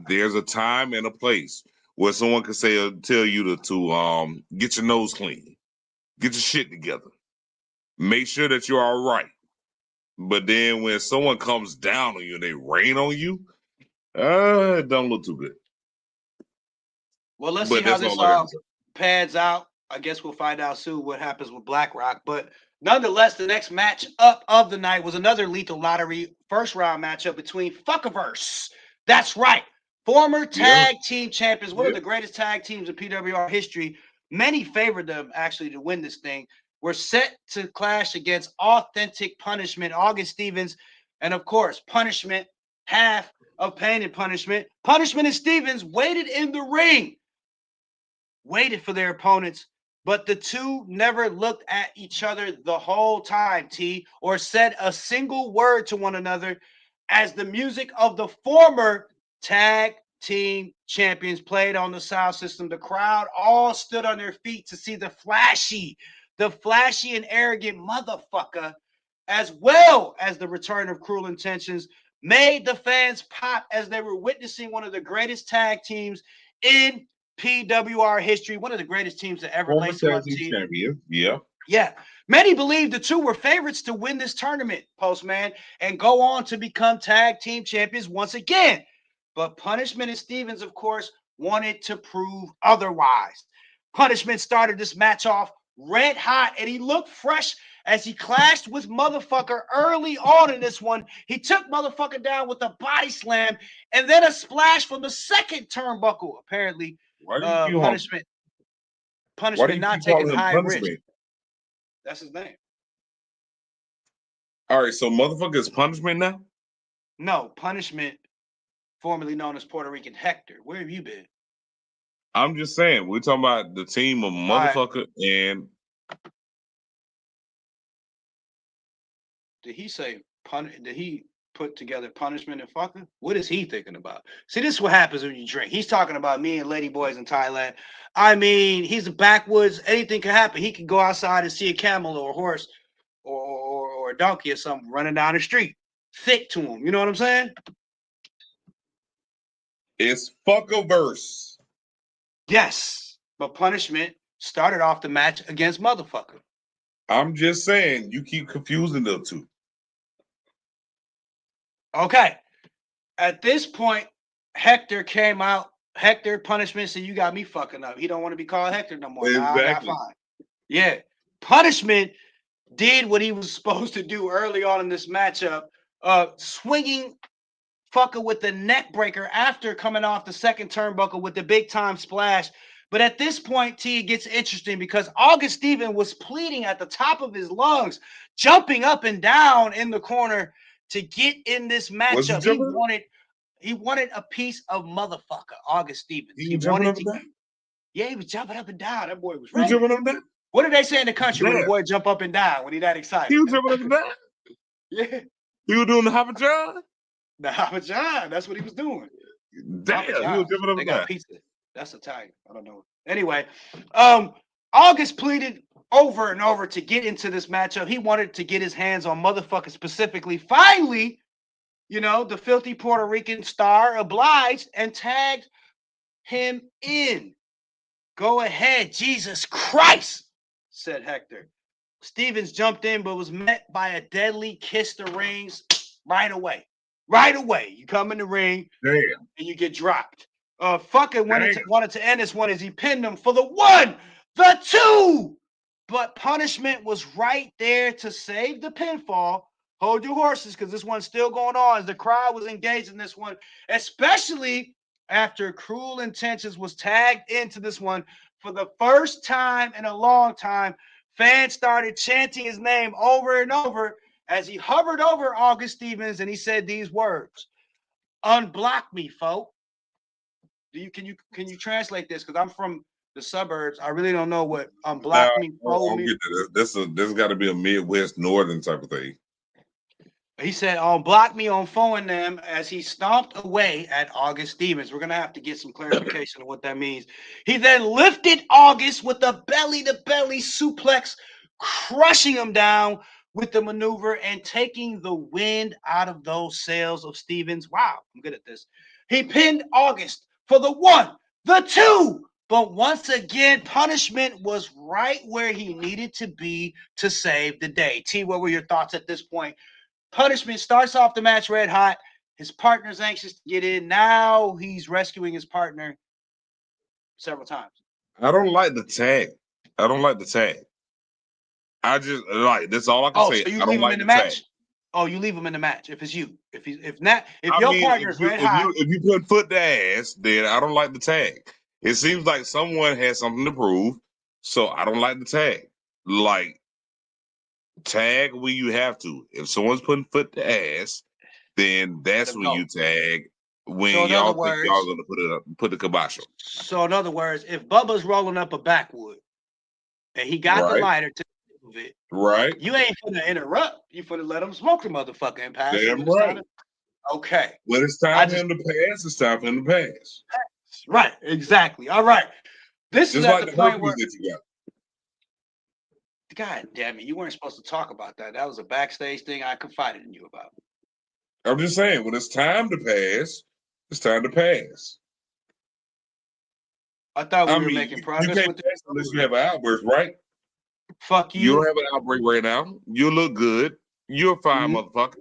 There's a time and a place where someone can say tell you to get your nose clean, get your shit together, make sure that you're all right. But then when someone comes down on you and they rain on you, it don't look too good. Well, let's see how this all pans out. I guess we'll find out soon what happens with BlackRock. But nonetheless, the next match up of the night was another Lethal Lottery first round matchup between Fuckiverse. That's right. Former tag team champions, one of the greatest tag teams in PWR history. Many favored them actually to win this thing. Were set to clash against Authentic Punishment, August Stevens, and of course, Punishment, half of Pain and Punishment. Punishment and Stevens waited in the ring, waited for their opponents, but the two never looked at each other the whole time, T, or said a single word to one another as the music of the former tag team champions played on the sound system. The crowd all stood on their feet to see the flashy and arrogant motherfucker, as well as the return of Cruel Intentions, made the fans pop as they were witnessing one of the greatest tag teams in PWR history, one of the greatest teams to ever lace them up. Champion. Yeah. Many believe the two were favorites to win this tournament, Postman, and go on to become tag team champions once again. But Punishment and Stevens, of course, wanted to prove otherwise. Punishment started this match off red hot, and he looked fresh as he clashed with motherfucker early on in this one. He took motherfucker down with a body slam and then a splash from the second turnbuckle, apparently. Punishment not taking high risk. That's his name. All right, so motherfucker is Punishment now? No, Punishment, formerly known as Puerto Rican Hector. Where have you been? I'm just saying, we're talking about the team of motherfucker and. Did he say did he put together Punishment and fucker? What is he thinking about? See, this is what happens when you drink. He's talking about me and lady boys in Thailand. I mean, he's a backwoods. Anything can happen. He could go outside and see a camel or a horse or a donkey or something running down the street. Thick to him. You know what I'm saying? It's Fuckiverse. Yes. But Punishment started off the match against motherfucker. I'm just saying, you keep confusing them two. Okay. At this point, Hector came out. Hector Punishment said, "You got me fucking up." He don't want to be called Hector no more. Exactly. Fine. Yeah. Punishment did what he was supposed to do early on in this matchup, swinging fucker with the neck breaker after coming off the second turnbuckle with the big time splash. But at this point, T, it gets interesting because August Stevens was pleading at the top of his lungs, jumping up and down in the corner to get in this Was he matchup. jumping? He wanted a piece of motherfucker, August Stevens. He was jumping wanted up and down. yeah, he was jumping up and down. That boy was He was ready. jumping up and down. What did they say in the country when the Damn. boy jump up and down when he that excited? He was jumping up and down. Yeah, He was doing the Hopper John. the Hava John. That's what he was doing. Damn, Papa he was John's. jumping up They and got down. pizza. That's Italian. I don't know. Anyway, August pleaded over and over to get into this matchup. He wanted to get his hands on motherfuckers specifically. Finally, the filthy Puerto Rican star obliged and tagged him in. Go ahead, Jesus Christ, said Hector. Stevens jumped in, but was met by a deadly kiss to rings right away. Right away. You come in the ring, Damn. and you get dropped. Fucking wanted to end this one as he pinned him for the 1, the 2. But punishment was right there to save the pinfall. Hold your horses, because this one's still going on as the crowd was engaged in this one, especially after Cruel Intentions was tagged into this one for the first time in a long time. Fans started chanting his name over and over as he hovered over August Stevens, and he said these words: "Unblock me, folk." Can you translate this? Because I'm from the suburbs. I really don't know what unblock me, I don't means. get that. This got to be a Midwest Northern type of thing. He said, block me on phone them as he stomped away at August Stevens. We're going to have to get some clarification of what that means. He then lifted August with a belly-to-belly suplex, crushing him down with the maneuver and taking the wind out of those sails of Stevens. Wow, I'm good at this. He pinned August for the 1, the 2. But once again, punishment was right where he needed to be to save the day. T, what were your thoughts at this point? Punishment starts off the match red hot. His partner's anxious to get in. Now he's rescuing his partner several times. I don't like the tag. I just like that's all I can say. So you I don't leave him like in the the tag. match? Oh, you leave him in the match if it's you. If I your mean, partner's red hot. if you put foot to ass, then I don't like the tag. It seems like someone has something to prove, so I don't like the tag. Like tag when you have to. If someone's putting foot to ass, then that's when you tag. When So in y'all other think y'all words, gonna put the kibosh on. So in other words, if Bubba's rolling up a backwood and he got the Right. lighter to move it, Right. you ain't finna interrupt. You finna let him smoke the motherfucker and pass Damn it. right. Okay. When it's time for him to pass, it's time for him to pass. Right, exactly. All right. This Just is at like the the point herpes where, that you got. God damn it, you weren't supposed to talk about that. That was a backstage thing I confided in you about. I'm just saying, when it's time to pass, it's time to pass. I thought we were making you progress can't with pass unless you have an outburst, right? Fuck you. You don't have an outbreak right now. You look good. You're a fine motherfucker.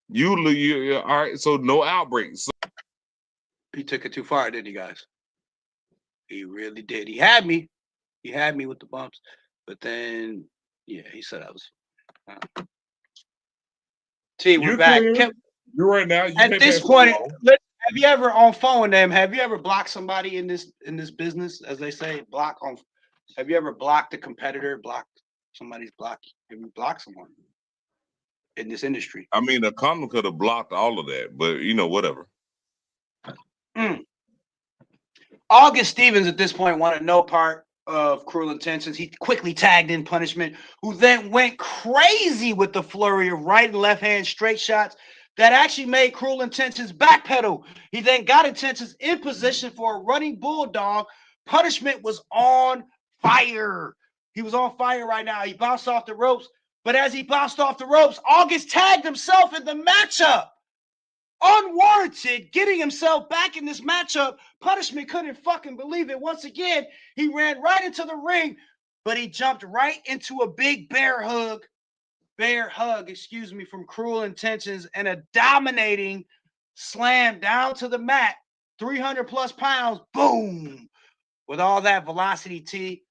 You're all right. So no outbreaks. So He took it too far, didn't he, guys? He really did. He had me. He had me with the bumps. But then, yeah, he said I was. T, we're back. You're right now. You At can't this pass point, the have you ever on phone them? Have you ever blocked somebody in this business, as they say, block on? Have you ever blocked a competitor? Blocked somebody's block? Have you blocked someone in this industry? I mean, a condom could have blocked all of that, but whatever. August Stevens at this point wanted no part of Cruel Intentions. He quickly tagged in Punishment, who then went crazy with the flurry of right and left hand straight shots that actually made Cruel Intentions backpedal. He then got Intentions in position for a running bulldog. Punishment was on fire. He was on fire right now. He bounced off the ropes, but as he bounced off the ropes, August tagged himself in the matchup. Unwarranted, getting himself back in this matchup. Punishment couldn't fucking believe it. Once again, he ran right into the ring, but he jumped right into a big bear hug, from Cruel Intentions, and a dominating slam down to the mat, 300 plus pounds, boom, with all that velocity. T,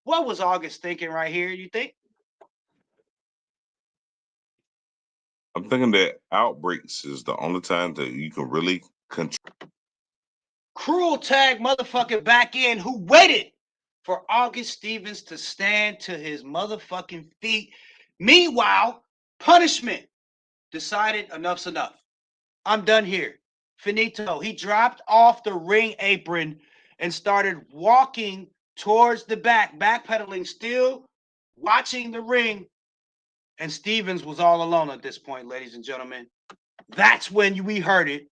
what was August thinking right here, you think? I'm thinking that outbreaks is the only time that you can really control. Cruel tag motherfucker back in, who waited for August Stevens to stand to his motherfucking feet. Meanwhile, Punishment decided enough's enough. I'm done here. Finito. He dropped off the ring apron and started walking towards the back, backpedaling, still watching the ring. And Stevens was all alone at this point, ladies and gentlemen. That's when we heard it.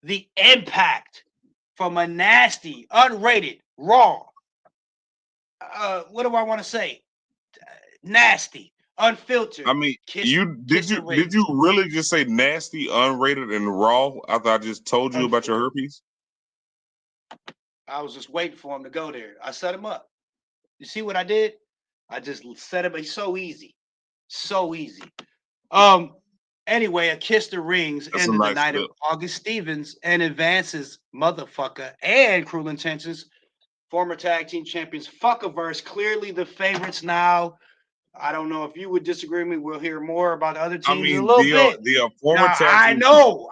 The impact from a nasty, unrated, raw. What do I want to say? Nasty, unfiltered. I mean, did you really just say nasty, unrated, and raw after I just told you about your herpes? I was just waiting for him to go there. I set him up. You see what I did? I just set him. It's so easy. So easy. Anyway, a Kiss the Rings ended the night of August Stevens and Advance's motherfucker and Cruel Intentions, former tag team champions, Fuckaverse, clearly the favorites now. I don't know if you would disagree with me. We'll hear more about the other teams in a little bit. Former tag team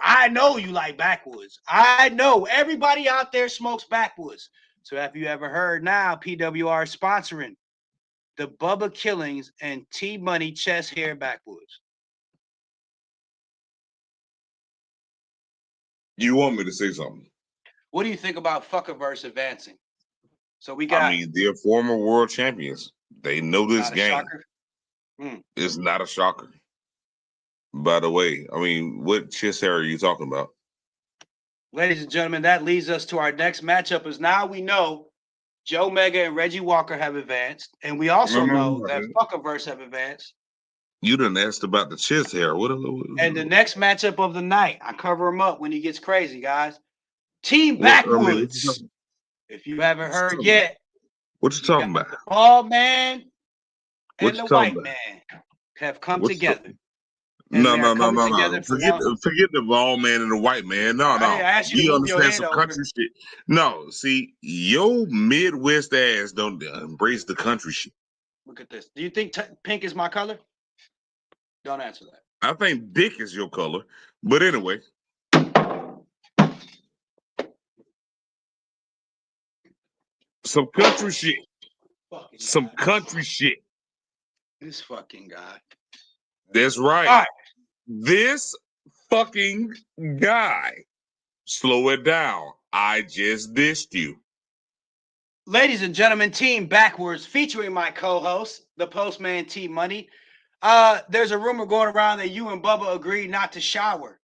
I know you like backwoods. I know everybody out there smokes backwoods. So have you ever heard now PWR sponsoring the Bubba Killings and T Money chest hair backwoods? You want me to say something? What do you think about Fuckaverse advancing? So we got. I mean, they're former world champions. They know this game. It's not a shocker. By the way, I mean, what chest hair are you talking about? Ladies and gentlemen, that leads us to our next matchup. Is now we know Joe Mega and Reggie Walker have advanced, and we also know that Fuckaverse have advanced. You done asked about the chest hair. What? And the next matchup of the night, I cover him up when he gets crazy, guys. Team Backwoods. If you haven't heard yet, what you talking about? The Bald Man and the White Man have come together. No. Forget the Bald Man and the White Man. No. You understand some country shit. No, see, your Midwest ass don't embrace the country shit. Look at this. Do you think pink is my color? Don't answer that. I think dick is your color. But anyway. Some country shit. Some country shit. This fucking guy. That's right. All right. This fucking guy. Slow it down. I just dissed you. Ladies and gentlemen, Team Backwards featuring my co-host, the Postman T Money. There's a rumor going around that you and Bubba agreed not to shower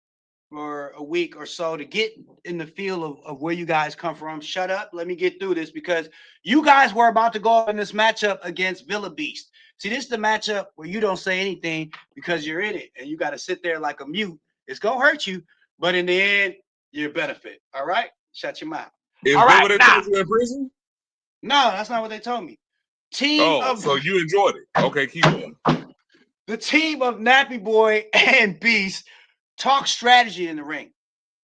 for a week or so to get in the feel of where you guys come from. Shut up. Let me get through this because you guys were about to go up in this matchup against Villa Beast. See, this is the matchup where you don't say anything because you're in it and you got to sit there like a mute. It's going to hurt you, but in the end, you're a benefit. All right? Shut your mouth. Is that what they told you in prison? No, that's not what they told me. So you enjoyed it. Okay, keep going. The team of Nappy Boy and Beast talk strategy in the ring.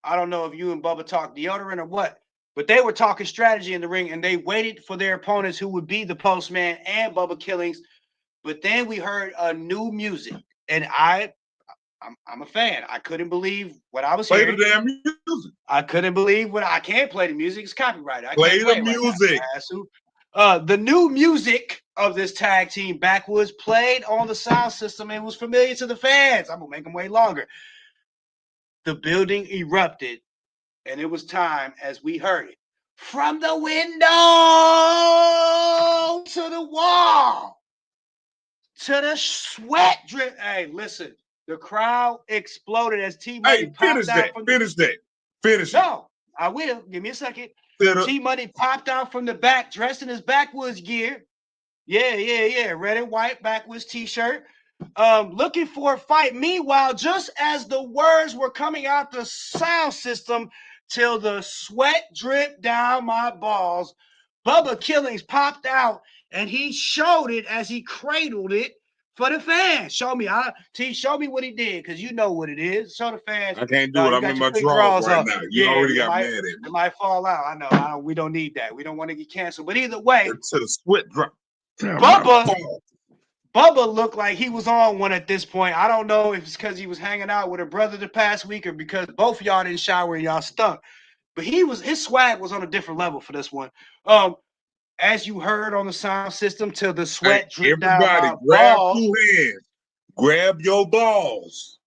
I don't know if you and Bubba talk deodorant or what, but they were talking strategy in the ring, and they waited for their opponents, who would be the Postman and Bubba Killings. But then we heard a new music, and I'm a fan. I couldn't believe what I was hearing. Play the damn music. I couldn't believe what I can't play the music. It's copyrighted. Play the music. The new music of this tag team Backwoods played on the sound system and was familiar to the fans. I'm gonna make them wait longer. The building erupted, and it was time as we heard it. From the window to the wall to the sweat drip. Hey, listen, the crowd exploded as T-Money Finish it. No, I will. Give me a second. T-Money popped out from the back, dressed in his Backwoods gear. Yeah. Red and white Backwoods t-shirt. Looking for a fight. Meanwhile, just as the words were coming out the sound system till the sweat dripped down my balls, Bubba Killings popped out and he showed it as he cradled it for the fans. Show me what he did, because you know what it is. Show the fans. I can't do it. I'm in my drawers right now. You already got mad at me. It might fall out. I know. We don't need that. We don't want to get canceled. But either way, to the sweat drop. Bubba looked like he was on one at this point. I don't know if it's because he was hanging out with a brother the past week or because both of y'all didn't shower and y'all stunk. But his swag was on a different level for this one. as you heard on the sound system, till the Hey, sweat dripped down everybody, my grab balls. 2 hands, grab your balls,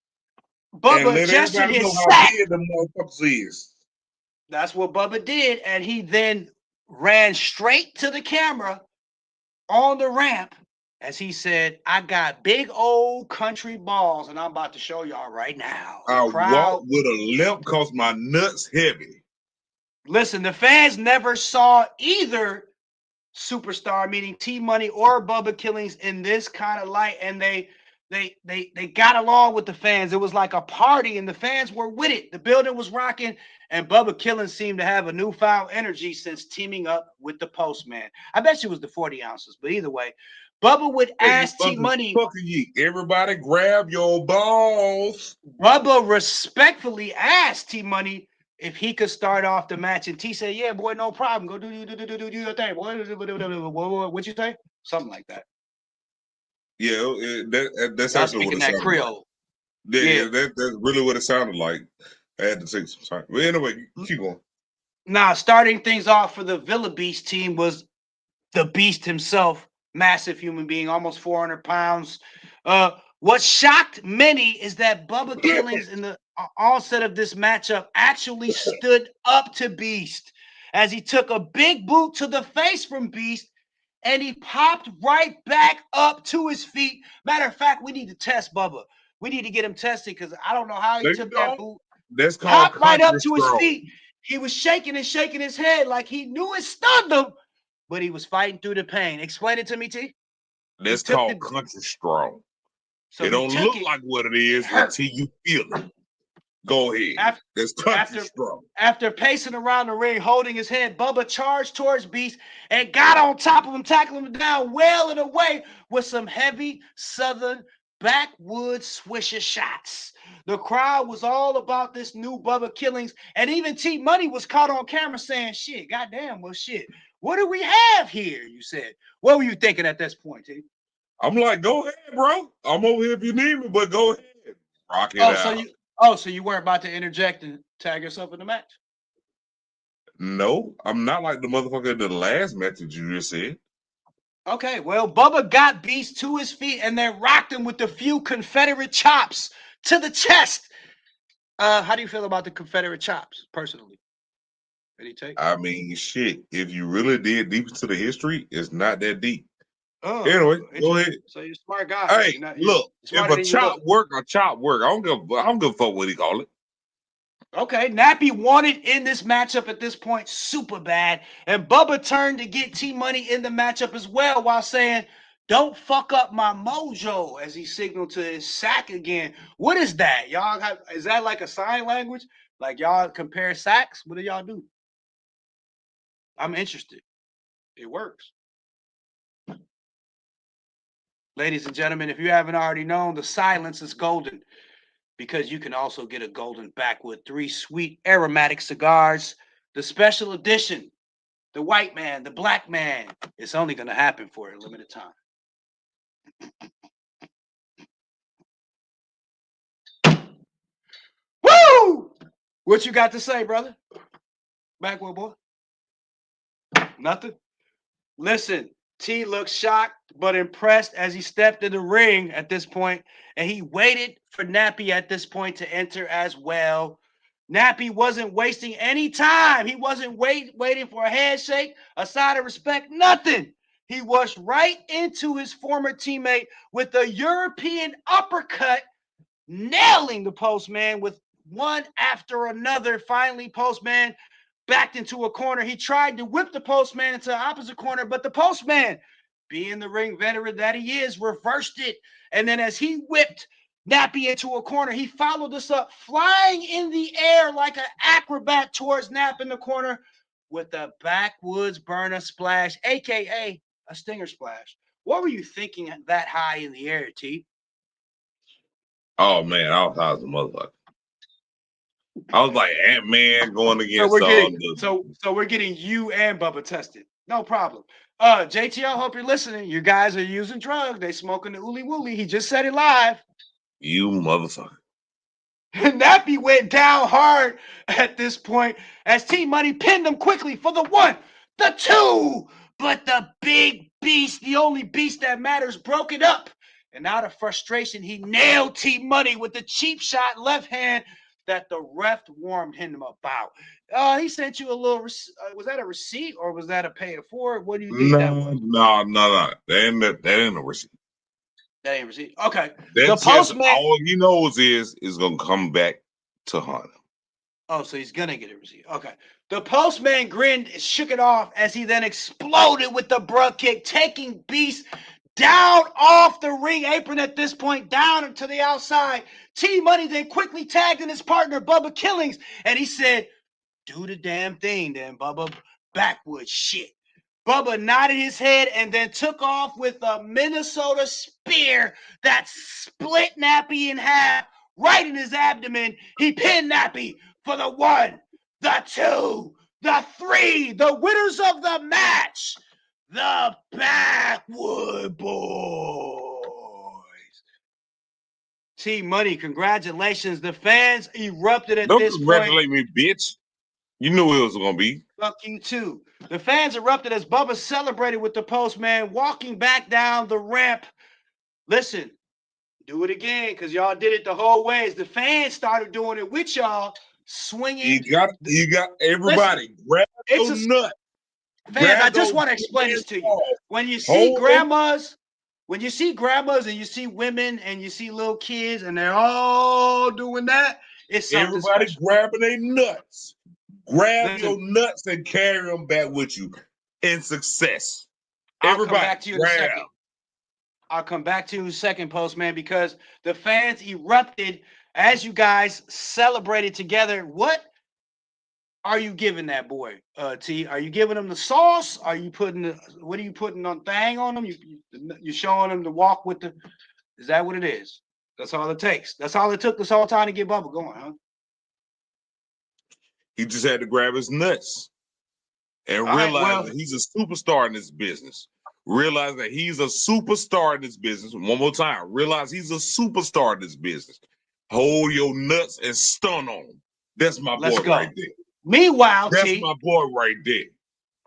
and Bubba let gestured everybody know his how sack. big the motherfuckers is. That's what Bubba did, and he then ran straight to the camera on the ramp as he said, "I got big old country balls, and I'm about to show y'all right now." The I walk crowd, with a limp cause my nuts heavy. listen, the fans never saw either superstar, meaning T Money or Bubba Killings, in this kind of light, and they got along with the fans. It was like a party, and the fans were with it. The building was rocking, and Bubba Killings seemed to have a newfound energy since teaming up with the Postman. I bet she was the 40 ounces, but either way, Bubba would Hey, you ask T Money. fucking ye. Everybody grab your balls. Bubba respectfully asked T Money if he could start off the match, and T said, "Yeah, boy, no problem. Go do your thing, boy. What you say? Something like that." Yeah, that's Y'all actually what speaking it that sounded like. Creole. Yeah, Yeah. that's really what it sounded like. I had to take some time. But anyway, keep going. Now, starting things off for the Villa Beast team was the Beast himself, massive human being, almost 400 pounds. What shocked many is that Bubba Killings in the onset of this matchup actually stood up to Beast as he took a big boot to the face from Beast and he popped right back up to his feet. Matter of fact, we need to test Bubba. We need to get him tested because I don't know how he No, you took that don't. boot, That's called hopped right up country to his strong. feet. He was shaking and shaking his head like he knew it stunned him, but he was fighting through the pain. Explain it to me, T. He That's took called the country strong. so It he don't took look it. like what it It is hurt. until you feel it. Go ahead. After That's country after strong. after pacing around the ring, holding his head, Bubba charged towards Beast and got on top of him, tackling him down, wailing away with some heavy Southern backwoods swisher shots. The crowd was all about this new Bubba Killings, and even T Money was caught on camera saying, "Shit, goddamn, well, shit, what do we have here?" You said. What were you thinking at this point, T? I'm like, go ahead, bro. I'm over here if you need me, but go ahead. Rock it Oh, out. so you weren't about to interject and tag yourself in the match? No, I'm not like the motherfucker in the last message you just said. Okay, well, Bubba got Beast to his feet and then rocked him with a few Confederate chops to the chest. How do you feel about the Confederate chops, personally? Any take? I mean, shit. If you really dig deep into the history, it's not that deep. Oh, Anyway, go ahead. interesting. So you're a smart guy. Hey, You're look. If smarter a than you chop look. work, a chop work. I don't give a fuck what he call it. Okay, Nappy wanted in this matchup at this point super bad, and Bubba turned to get T Money in the matchup as well while saying, "Don't fuck up my mojo," as he signaled to his sack again. What is that? Y'all have, is that like a sign language? Like y'all compare sacks? What do y'all do? I'm interested. It works. Ladies and gentlemen, if you haven't already known, the silence is golden because you can also get a golden backwood 3 sweet aromatic cigars, the special edition, the white man, the black man. It's only going to happen for a limited time. Woo! What you got to say, brother? Backwood boy? Nothing? Listen, T looked shocked but impressed as he stepped in the ring at this point, and he waited for Nappy at this point to enter as well. Nappy wasn't wasting any time. He wasn't waiting for a handshake, a sign of respect, nothing. He rushed right into his former teammate with a European uppercut, nailing the Postman with one after another. Finally, Postman backed into a corner. He tried to whip the Postman into the opposite corner, but the Postman, being the ring veteran that he is, reversed it. And then as he whipped Nappy into a corner, he followed this up, flying in the air like an acrobat towards Nap in the corner with a backwoods burner splash, aka a stinger splash. What were you thinking that high in the air, T? Oh man, I was high as a motherfucker. I was like Ant-Man going So against we're getting the so we're getting you and Bubba tested. No problem. JTL, hope you're listening. You guys are using drugs. They smoking the ooly wooly. He just said it live. you motherfucker. Nappy went down hard at this point as T Money pinned him quickly for the 1, the 2. but the big beast, the only beast that matters, broke it up. And out of frustration, he nailed T-Money with the cheap shot left hand that the ref warned him about. He sent you a little, was that a receipt or was that a pay it forward? What do you think that was? No. That ain't a receipt. That ain't receipt. Okay. The That's just postman. all he knows is gonna come back to haunt him. Oh, so he's gonna get a receipt. Okay. The postman grinned, shook it off as he then exploded with the bruh kick, taking Beast down off the ring apron at this point, down to the outside. T-Money then quickly tagged in his partner, Bubba Killings, and he said, do the damn thing then, Bubba. Backwoods shit. Bubba nodded his head and then took off with a Minnesota spear that split Nappy in half right in his abdomen. He pinned Nappy for the 1, the 2, the 3, the winners of the match, the Backwood Boys. T-Money, congratulations. The fans erupted at Don't this congratulate point. me, bitch. You knew it was gonna be. Fuck you too. The fans erupted as Bubba celebrated with the postman walking back down the ramp. Listen, do it again because y'all did it the whole way. As the fans started doing it with y'all, swinging. You got everybody. Listen, grab it's those a nuts. fans. I Grab just those want to explain this to you. off. When you see Hold them. grandmas, and you see women and you see little kids and they're all doing that, it's something Everybody special. grabbing their nuts. Grab Listen, your nuts and carry them back with you in success. I'll come Everybody back to you in a second. I'll come back to you in a second, Postman, because the fans erupted as you guys celebrated together. What are you giving that boy, T? Are you giving him the sauce? Are you putting what are you putting on thing on him? You showing him to walk with the? Is that what it is? That's all it takes. That's all it took this whole time to get Bubba going, huh? He just had to grab his nuts and All right, realize well, that he's a superstar in this business. Realize that he's a superstar in this business. One more time. Realize he's a superstar in this business. Hold your nuts and stun on him. That's my let's boy go. right there. Meanwhile, That's T, my boy right there.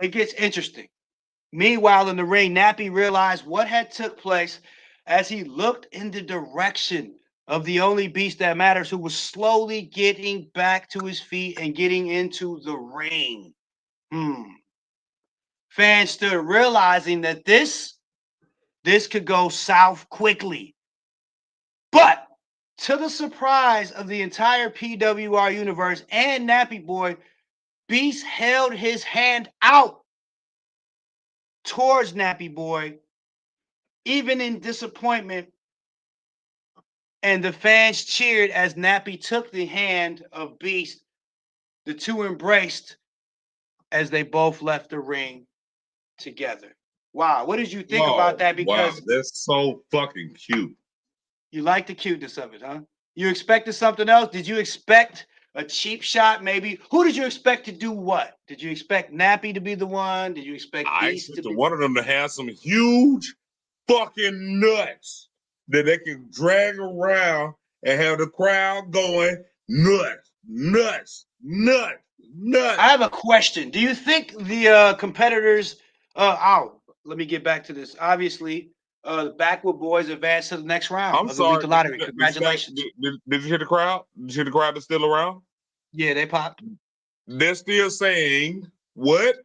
it gets interesting. Meanwhile, in the ring, Nappy realized what had took place as he looked in the direction of the only beast that matters, who was slowly getting back to his feet and getting into the ring. Fans stood realizing that this could go south quickly. But to the surprise of the entire PWR universe and Nappy Boy, Beast held his hand out towards Nappy Boy, even in disappointment, and the fans cheered as Nappy took the hand of Beast. The two embraced as they both left the ring together. Wow, what did you think about that? Because that's so fucking cute. you like the cuteness of it, huh? You expected something else? Did you expect a cheap shot, maybe? Who did you expect to do what? Did you expect Nappy to be the one? Did you expect Beast to be? One of them to have some huge fucking nuts that they can drag around and have the crowd going nuts, nuts, nuts, nuts. I have a question. Do you think the competitors? Let me get back to this. Obviously, the Backwood Boys advanced to the next round I'm of the sorry. Lethal Lottery. Congratulations. Did you hear the crowd? Did you hear the crowd that's still around? Yeah, they popped. They're still saying what?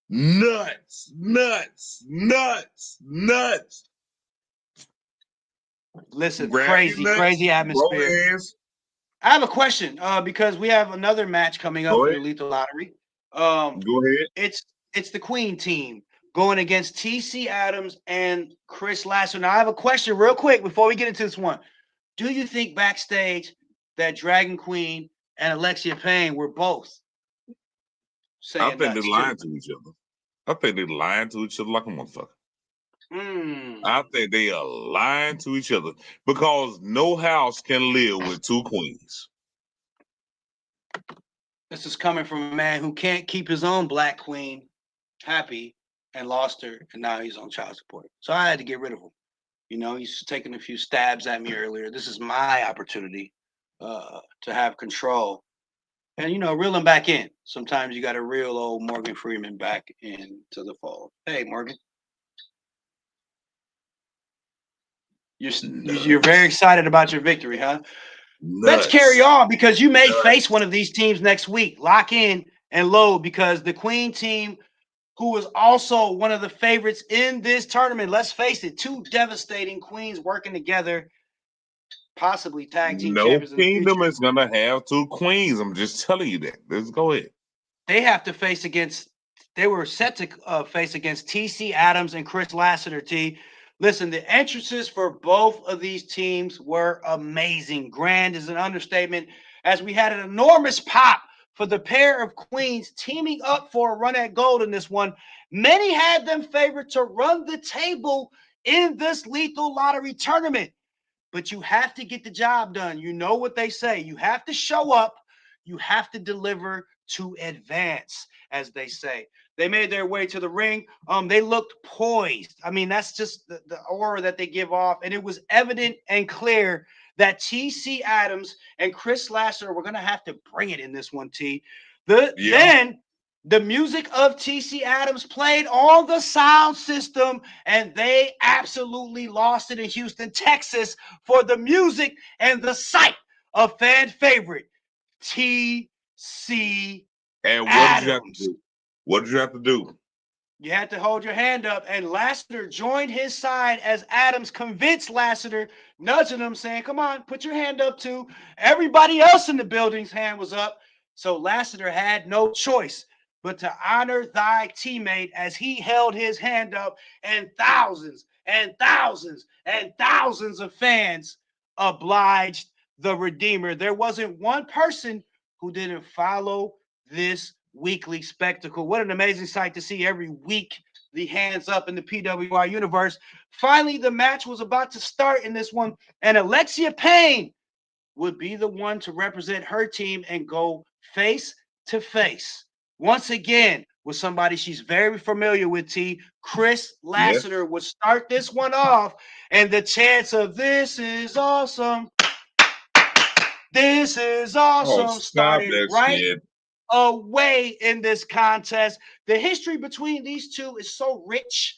Nuts, nuts, nuts, nuts. Listen, Grab crazy, nuts, crazy atmosphere. I have a question because we have another match coming up for the Lethal Lottery. Go ahead. It's the Queen team going against TC Adams and Chris Lasser. Now, I have a question real quick before we get into this one. Do you think backstage that Dragon Queen and Alexia Payne were both saying I think they're lying too? to each other. I think they're lying to each other like a motherfucker. I think they are lying to each other because no house can live with two queens. This is coming from a man who can't keep his own black queen happy and lost her, and now he's on child support. So I had to get rid of him. You know, he's taking a few stabs at me earlier. This is my opportunity to have control And, reel him back in. Sometimes you got to reel old Morgan Freeman back into the fold. Hey, Morgan. You're very excited about your victory, huh? Let's carry Nuts. on because you may face Nuts. one of these teams next week. Lock in and load because the Queen team, who is also one of the favorites in this tournament, let's face it, two devastating queens working together, possibly tag team No champions in the kingdom future. is gonna have two queens. I'm just telling you that. Let's go ahead. They have to face against, they were set to face against TC Adams and Chris Lassiter. Listen, the entrances for both of these teams were amazing. Grand is an understatement, as we had an enormous pop for the pair of queens teaming up for a run at gold in this one. Many had them favored to run the table in this lethal lottery tournament, but you have to get the job done. You know what they say. You have to show up. You have to deliver to advance, as they say. They made their way to the ring. They looked poised. I mean, that's just the aura that they give off. And it was evident and clear that TC Adams and Chris Lasser were going to have to bring it in this one, T. Yeah. Then the music of TC Adams played on the sound system, and they absolutely lost it in Houston, Texas, for the music and the sight of fan favorite TC And what did you have to Adams. do? What did you have to do? You had to hold your hand up, and Lassiter joined his side as Adams convinced Lassiter, nudging him, saying, "Come on, put your hand up too." Everybody else in the building's hand was up, so Lassiter had no choice but to honor thy teammate as he held his hand up, and thousands and thousands and thousands of fans obliged the Redeemer. There wasn't one person who didn't follow this weekly spectacle. What an amazing sight to see every week, the hands up in the PWI universe. Finally, the match was about to start in this one, and Alexia Payne would be the one to represent her team and go face to face once again with somebody she's very familiar with. Chris Yes. Lassiter would start this one off, and the chance of "this is awesome, this is Oh, awesome" stop started that right shit. away in this contest. The history between these two is so rich,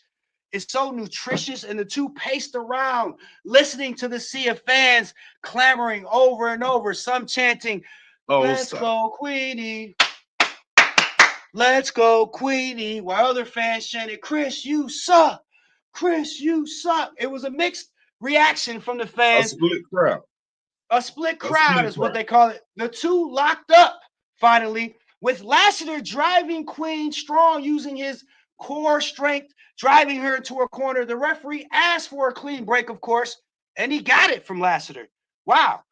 it's so nutritious, and the two paced around, listening to the sea of fans clamoring over and over, some chanting, Oh, "Let's stop. go, Queenie. Let's go, Queenie," while other fans chanted, "Chris, you suck. Chris, you suck." It was a mixed reaction from the A fans. split crowd. A split A crowd split is what crowd. they call it. The two locked up finally, with Lassiter driving Queen strong, using his core strength, driving her into a corner. The referee asked for a clean break, of course, and he got it from Lassiter. Wow.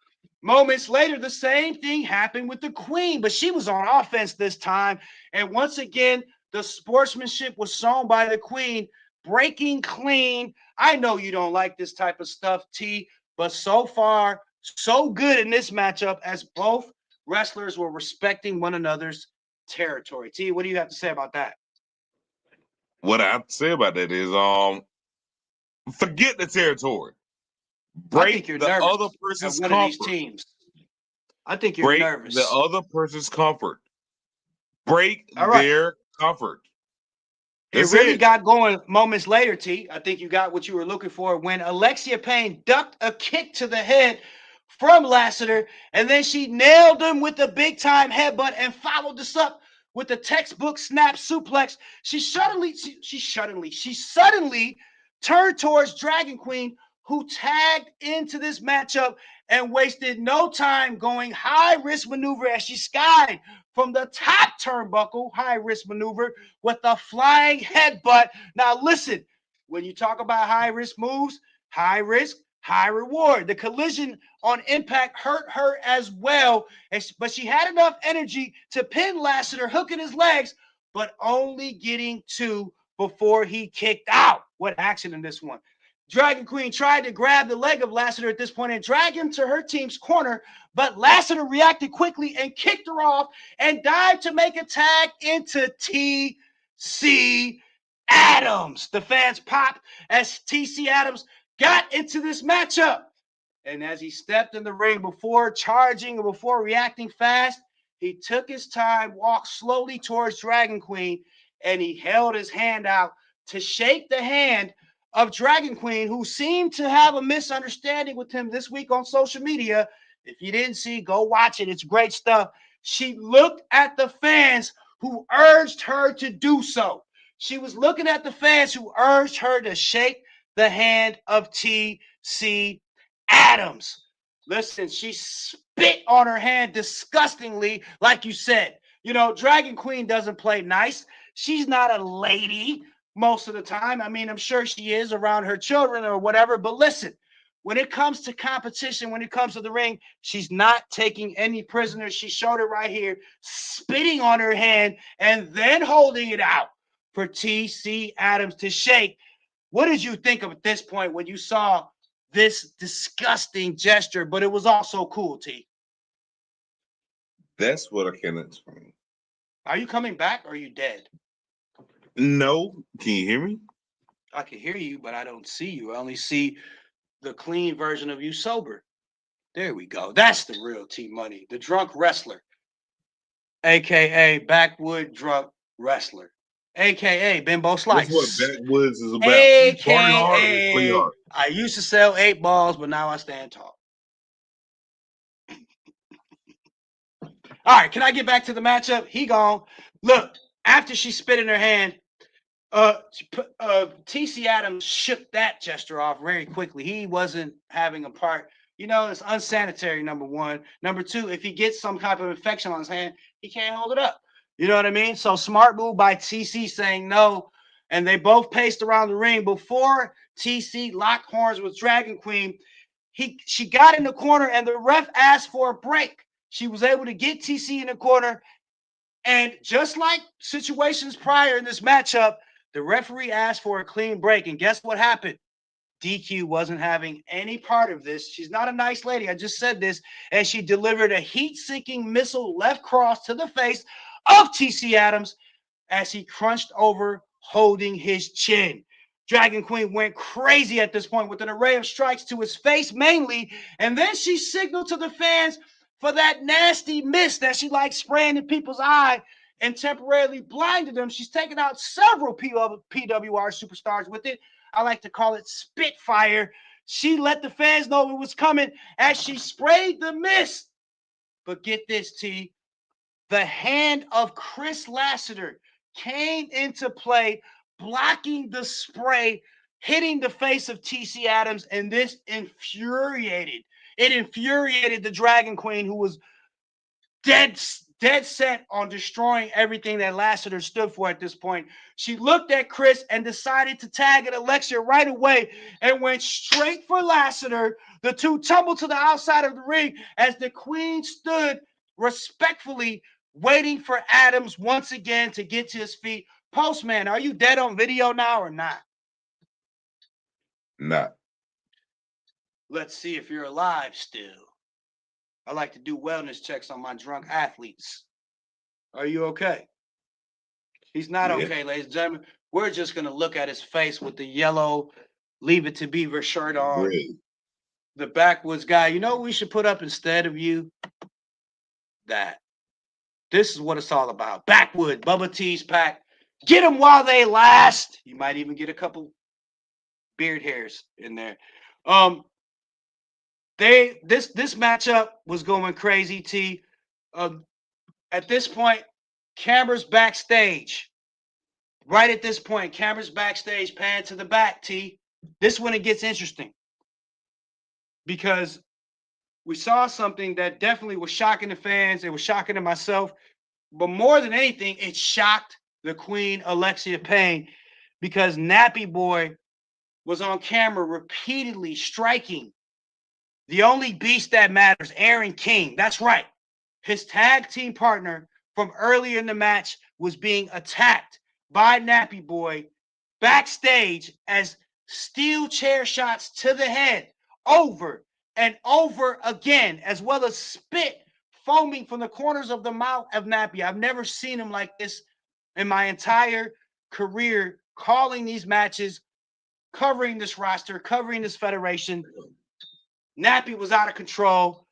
Moments later, the same thing happened with the Queen, but she was on offense this time. And once again, the sportsmanship was shown by the Queen, breaking clean. I know you don't like this type of stuff, T, but so far, so good in this matchup as both wrestlers were respecting one another's territory. T, what do you have to say about that? What I have to say about that is, forget the territory. I think Break you're the other nervous at person's one of these comfort. teams. I think you're Break the nervous. other person's comfort. Break All right. their comfort. It That's really it. got going moments later, T. I think you got what you were looking for when Alexia Payne ducked a kick to the head from Lassiter, and then she nailed him with a big time headbutt and followed this up with a textbook snap suplex. She suddenly turned towards Dragon Queen, who tagged into this matchup and wasted no time going high risk maneuver as she skied from the top turnbuckle, high risk maneuver with a flying headbutt. Now, listen, when you talk about high risk moves, high risk, high reward. The collision on impact hurt her as well, but she had enough energy to pin Lassiter, hooking his legs, but only getting two before he kicked out. What action in this one? Dragon Queen tried to grab the leg of Lassiter at this point and drag him to her team's corner, but Lassiter reacted quickly and kicked her off and dived to make a tag into TC Adams. The fans popped as TC Adams got into this matchup. And as he stepped in the ring before charging or before reacting fast, He took his time, walked slowly towards Dragon Queen, and he held his hand out to shake the hand of Dragon Queen, who seemed to have a misunderstanding with him this week on social media. If you didn't see, go watch it. It's great stuff. She looked at the fans who urged her to do so. She was looking at the fans who urged her to shake the hand of T.C. Adams. Listen, she spit on her hand disgustingly, like you said. You know, Dragon Queen doesn't play nice. She's not a lady most of the time. I mean, I'm sure she is around her children or whatever, but listen, when it comes to competition, when it comes to the ring, she's not taking any prisoners. She showed it right here, spitting on her hand and then holding it out for T.C. Adams to shake. What did you think of at this point when you saw this disgusting gesture, but it was also cool, T? That's what I can explain. Are you coming back or are you dead? No, can you hear me? I can hear you, but I don't see you. I only see the clean version of you sober. There we go. That's the real T Money, the drunk wrestler, aka backwood drunk wrestler, aka Bimbo That's what Slice, backwoods is about. You party hard or play aka hard. I used to sell 8 balls, but now I stand tall. All right, can I get back to the matchup? He gone. Look, after she spit in her hand, TC Adams shook that gesture off very quickly. He wasn't having a part. You know, it's unsanitary, number one. Number two, if he gets some type of infection on his hand, he can't hold it up. You know what I mean? So smart move by TC saying no. And they both paced around the ring. Before TC locked horns with Dragon Queen, she got in the corner and the ref asked for a break. She was able to get TC in the corner. And just like situations prior in this matchup, the referee asked for a clean break. And guess what happened? DQ wasn't having any part of this. She's not a nice lady. I just said this. And she delivered a heat-sinking missile left cross to the face of TC Adams as he crunched over, holding his chin. Dragon Queen went crazy at this point with an array of strikes to his face mainly. And then she signaled to the fans for that nasty mist that she likes spraying in people's eye and temporarily blinded them. She's taken out several PWR superstars with it. I like to call it Spitfire. She let the fans know it was coming as she sprayed the mist. But get this, T. The hand of Chris Lassiter came into play, blocking the spray, hitting the face of TC Adams, and this infuriated. It infuriated the Dragon Queen, who was dead set on destroying everything that Lassiter stood for at this point. She looked at Chris and decided to tag at Alexia right away and went straight for Lassiter. The two tumbled to the outside of the ring as the Queen stood respectfully waiting for Adams once again to get to his feet. Postman, are you dead on video now or not? Not. Let's see if you're alive still. I like to do wellness checks on my drunk athletes. Are you okay? He's not okay, ladies and gentlemen. We're just going to look at his face with the yellow Leave It to Beaver shirt on. Really? The backwoods guy. You know what we should put up instead of you? That. This is what it's all about. Backwood, Bubba T's pack. Get them while they last. You might even get a couple beard hairs in there. This matchup was going crazy, T. At this point, cameras backstage. Right at this point, cameras backstage, pan to the back, T. This when it gets interesting. Because we saw something that definitely was shocking the fans. It was shocking to myself. But more than anything, it shocked the Queen, Alexia Payne, because Nappy Boy was on camera repeatedly striking the only beast that matters, Aaron King. That's right. His tag team partner from earlier in the match was being attacked by Nappy Boy backstage as steel chair shots to the head over and over again, as well as spit foaming from the corners of the mouth of Nappy. I've never seen him like this in my entire career, calling these matches, covering this roster, covering this federation. Nappy was out of control.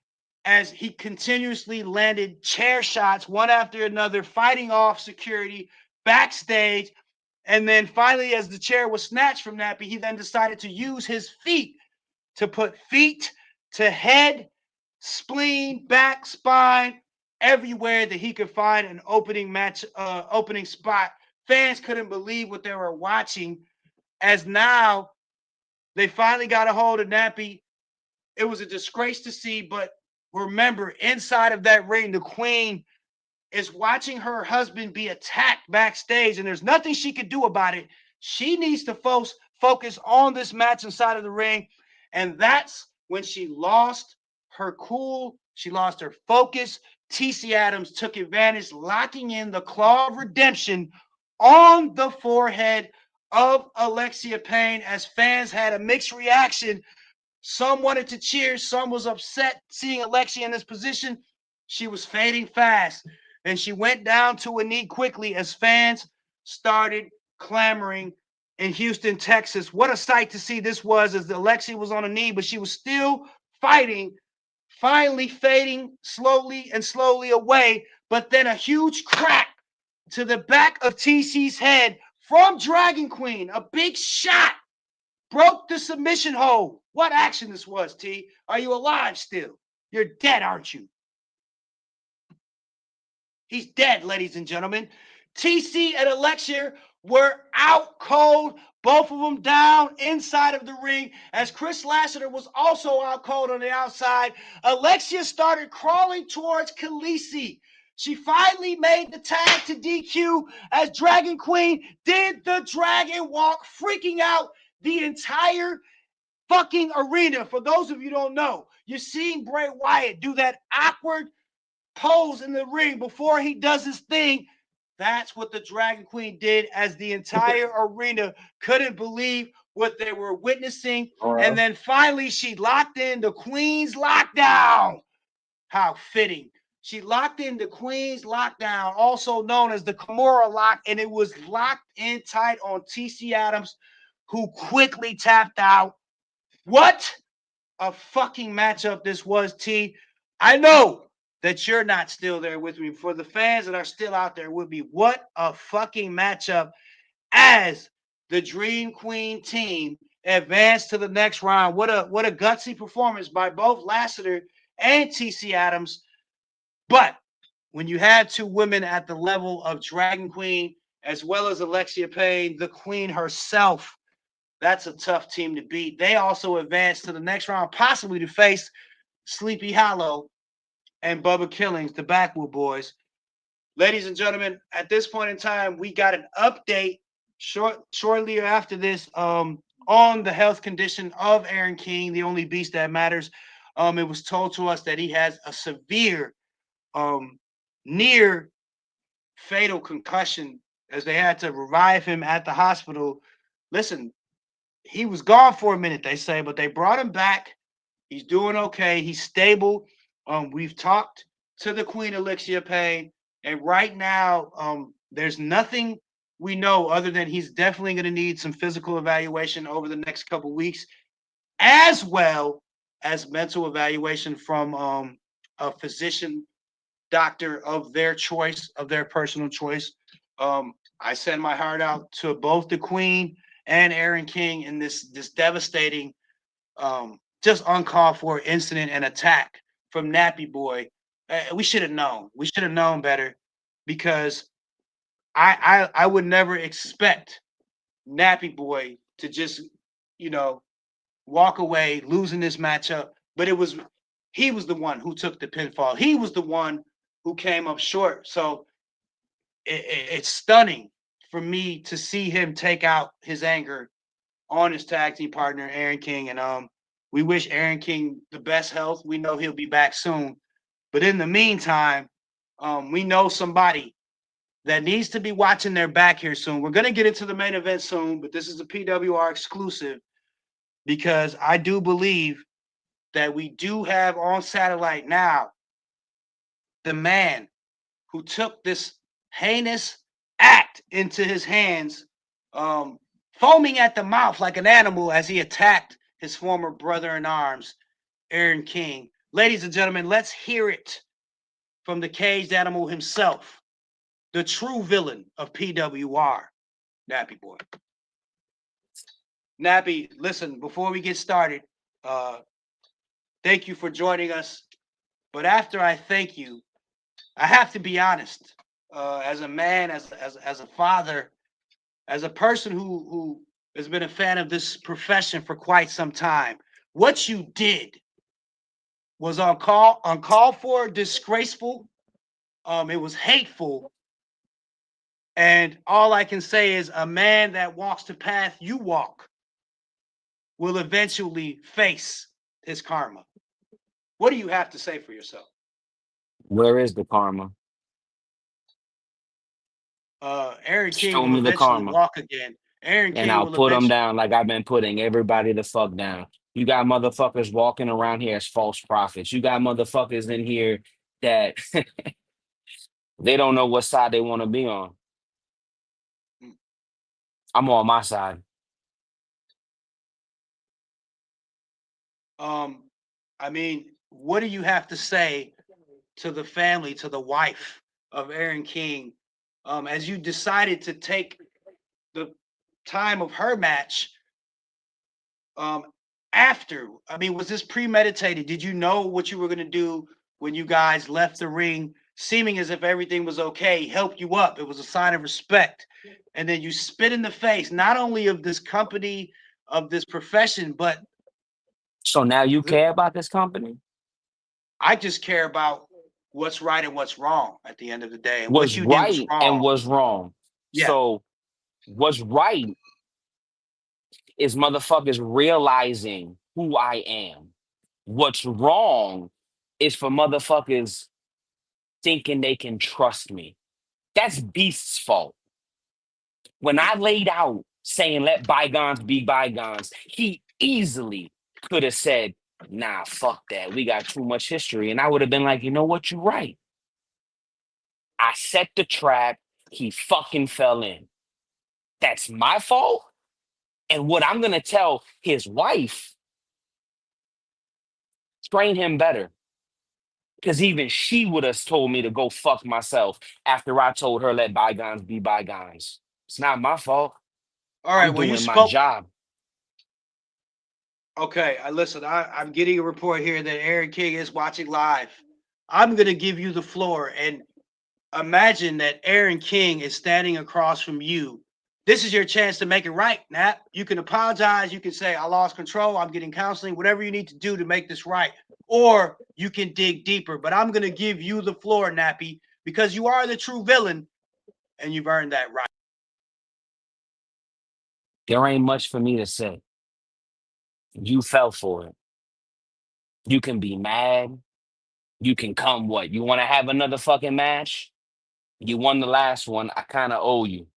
as he continuously landed chair shots one after another, fighting off security backstage. And then finally, as the chair was snatched from Nappy, he then decided to use his feet to put feet to head, spleen, back, spine, everywhere that he could find an opening spot. Fans couldn't believe what they were watching, as now they finally got a hold of Nappy. It was a disgrace to see, but remember, inside of that ring, the Queen is watching her husband be attacked backstage, and there's nothing she could do about it. She needs to focus on this match inside of the ring, and that's when she lost her cool. She lost her focus. TC Adams took advantage, locking in the Claw of Redemption on the forehead of Alexia Payne, as fans had a mixed reaction. Some wanted to cheer, some was upset seeing Alexia in this position. She was fading fast, and she went down to a knee quickly as fans started clamoring in Houston, Texas. What a sight to see this was, as Alexia was on a knee, but she was still fighting, finally fading slowly and slowly away. But then a huge crack to the back of TC's head from Dragon Queen, a big shot, broke the submission hold. What action this was, T? Are you alive still? You're dead, aren't you? He's dead, ladies and gentlemen. TC and Alexia were out cold, both of them down inside of the ring, as Chris Lassiter was also out cold on the outside. Alexia started crawling towards Khaleesi. She finally made the tag to DQ as Dragon Queen did the dragon walk, freaking out the entire fucking arena. For those of you who don't know, you're seeing Bray Wyatt do that awkward pose in the ring before he does his thing. That's what the Dragon Queen did, as the entire arena couldn't believe what they were witnessing. And then finally, she locked in the Queen's lockdown. How fitting. She locked in the Queen's lockdown, also known as the Kimura lock, and it was locked in tight on TC Adams, who quickly tapped out. What a fucking matchup this was, T. I know that you're not still there with me. For the fans that are still out there with me, what a fucking matchup, as the Dream Queen team advanced to the next round. What a gutsy performance by both Lassiter and TC Adams. But when you have two women at the level of Dragon Queen, as well as Alexia Payne, the Queen herself, that's a tough team to beat. They also advanced to the next round, possibly to face Sleepy Hollow and Bubba Killings, the Backwood Boys. Ladies and gentlemen, at this point in time, we got an update shortly after this on the health condition of Aaron King, the only beast that matters. It was told to us that he has a severe, near fatal concussion, as they had to revive him at the hospital. Listen, he was gone for a minute, they say, but they brought him back. He's doing okay. He's stable. We've talked to the Queen Alexia Payne, and right now, there's nothing we know other than he's definitely going to need some physical evaluation over the next couple weeks, as well as mental evaluation from a physician, doctor of their choice, of their personal choice. I send my heart out to both the Queen and Aaron King in this devastating, just uncalled for incident and attack from Nappy Boy. We should have known. We should have known better, because I would never expect Nappy Boy to just, walk away losing this matchup. But he was the one who took the pinfall. He was the one who came up short. So it's stunning for me to see him take out his anger on his tag team partner, Aaron King. And we wish Aaron King the best health. We know he'll be back soon. But in the meantime, we know somebody that needs to be watching their back here soon. We're going to get into the main event soon, but this is a PWR exclusive, because I do believe that we do have on satellite now the man who took this heinous act into his hands, foaming at the mouth like an animal as he attacked his former brother in arms, Aaron King. Ladies and gentlemen, let's hear it from the caged animal himself, the true villain of PWR, Nappy Boy. Nappy, listen, before we get started, thank you for joining us. But after I thank you, I have to be honest. As a man, as a father, as a person who has been a fan of this profession for quite some time, what you did was uncalled for, disgraceful. It was hateful, and all I can say is a man that walks the path you walk will eventually face his karma. What do you have to say for yourself? Where is the karma? Aaron King Show will me the eventually karma, walk again. Aaron and King I'll will put them eventually. down like I've been putting everybody the fuck down. You got motherfuckers walking around here as false prophets. You got motherfuckers in here that they don't know what side they want to be on. I'm on my side. I mean, what do you have to say to the family, to the wife of Aaron King, as you decided to take the time of her match um, after? I mean, was this premeditated? Did you know what you were going to do when you guys left the ring, seeming as if everything was okay, helped you up? It was a sign of respect. And then you spit in the face, not only of this company, of this profession, but So now you the, care about this company? I just care about what's right and what's wrong at the end of the day. And what What's you did was right and wrong. what's wrong. Yeah. So what's right is motherfuckers realizing who I am. What's wrong is for motherfuckers thinking they can trust me. That's Beast's fault. When I laid out saying let bygones be bygones, he easily could have said, nah, fuck that. We got too much history. And I would have been like, you know what? You're right. I set the trap. He fucking fell in. That's my fault. And what I'm going to tell his wife, train him better. Because even she would have told me to go fuck myself after I told her let bygones be bygones. It's not my fault. All right. I'm Well, you doing my spoke. job. Okay. I listen. I'm getting a report here that Aaron King is watching live. I'm gonna give you the floor and imagine that Aaron King is standing across from you. This is your chance to make it right, Nat. You can apologize. You can say, I lost control. I'm getting counseling, whatever you need to do to make this right. Or you can dig deeper. But I'm going to give you the floor, Nappy, because you are the true villain and you've earned that right. There ain't much for me to say. You fell for it. You can be mad. You can come what? You want to have another fucking match? You won the last one. I kind of owe you.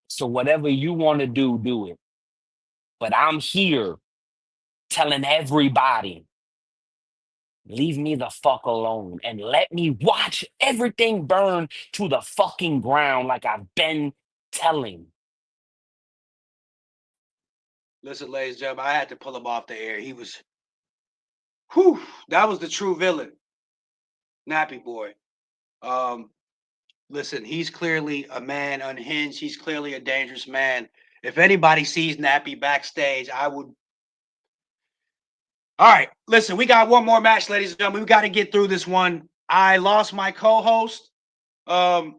So whatever you want to do, do it. But I'm here telling everybody, leave me the fuck alone and let me watch everything burn to the fucking ground like I've been telling. Listen, ladies and gentlemen, I had to pull him off the air. He was, whew, that was the true villain, Nappy Boy. Um, Listen, he's clearly a man unhinged. He's clearly a dangerous man. If anybody sees Nappy backstage, I would. All right, listen, we got one more match, ladies and gentlemen. We got to get through this one. I lost my co-host, and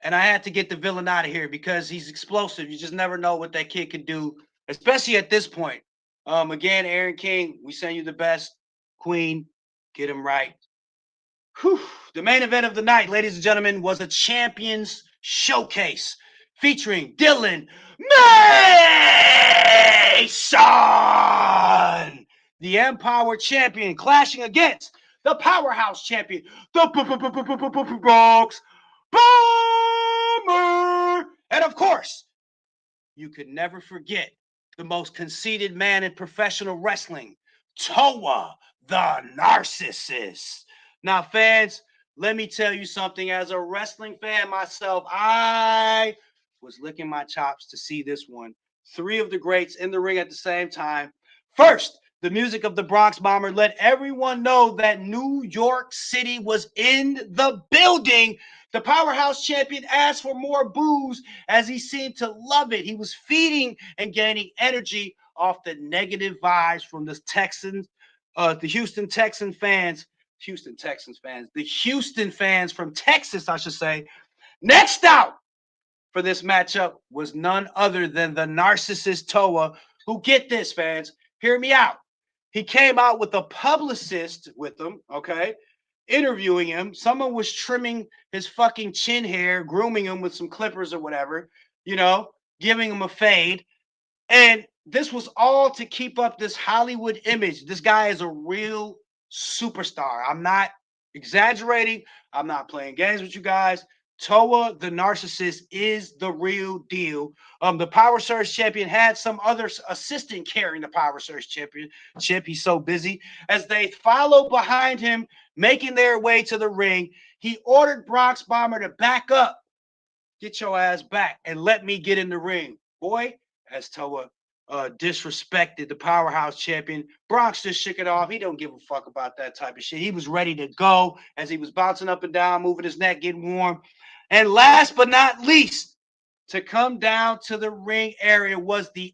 I had to get the villain out of here because he's explosive. You just never know what that kid can do, especially at this point. Again, Aaron King, we send you the best. Queen, get him right. Whew. The main event of the night, ladies and gentlemen, was a champions showcase featuring Dylan Mason, the Empower champion, clashing against the powerhouse champion, the Bronx Bomber. And of course, you could never forget the most conceited man in professional wrestling, Toa the Narcissist. Now, fans, let me tell you something. As a wrestling fan myself, I was licking my chops to see this one. Three of the greats in the ring at the same time. First, The music of the Bronx Bomber let everyone know that New York City was in the building. The powerhouse champion asked for more booze as he seemed to love it. He was feeding and gaining energy off the negative vibes from the Houston Texans fans. The Houston fans from Texas, I should say. Next out for this matchup was none other than the narcissist Toa, who, get this, fans, hear me out. He came out with a publicist with him, okay, interviewing him. Someone was trimming his fucking chin hair, grooming him with some clippers or whatever, giving him a fade. And this was all to keep up this Hollywood image. This guy is a real superstar. I'm not exaggerating. I'm not playing games with you guys. Toa, the narcissist, is the real deal. The Power Surge champion had some other assistant carrying the Power Surge championship. He's so busy. As they followed behind him, making their way to the ring, he ordered Bronx Bomber to back up. Get your ass back and let me get in the ring. Boy, as Toa disrespected the powerhouse champion, Bronx just shook it off. He don't give a fuck about that type of shit. He was ready to go as he was bouncing up and down, moving his neck, getting warm. And last but not least, to come down to the ring area was the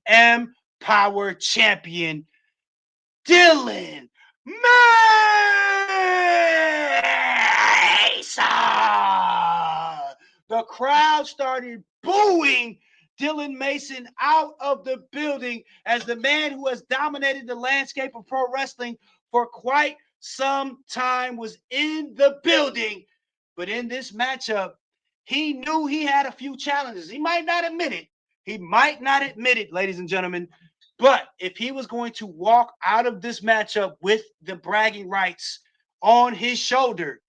Power champion, Dylan Mason. The crowd started booing Dylan Mason out of the building as the man who has dominated the landscape of pro wrestling for quite some time was in the building. But in this matchup, he knew he had a few challenges. He might not admit it. Ladies and gentlemen. But if he was going to walk out of this matchup with the bragging rights on his shoulder,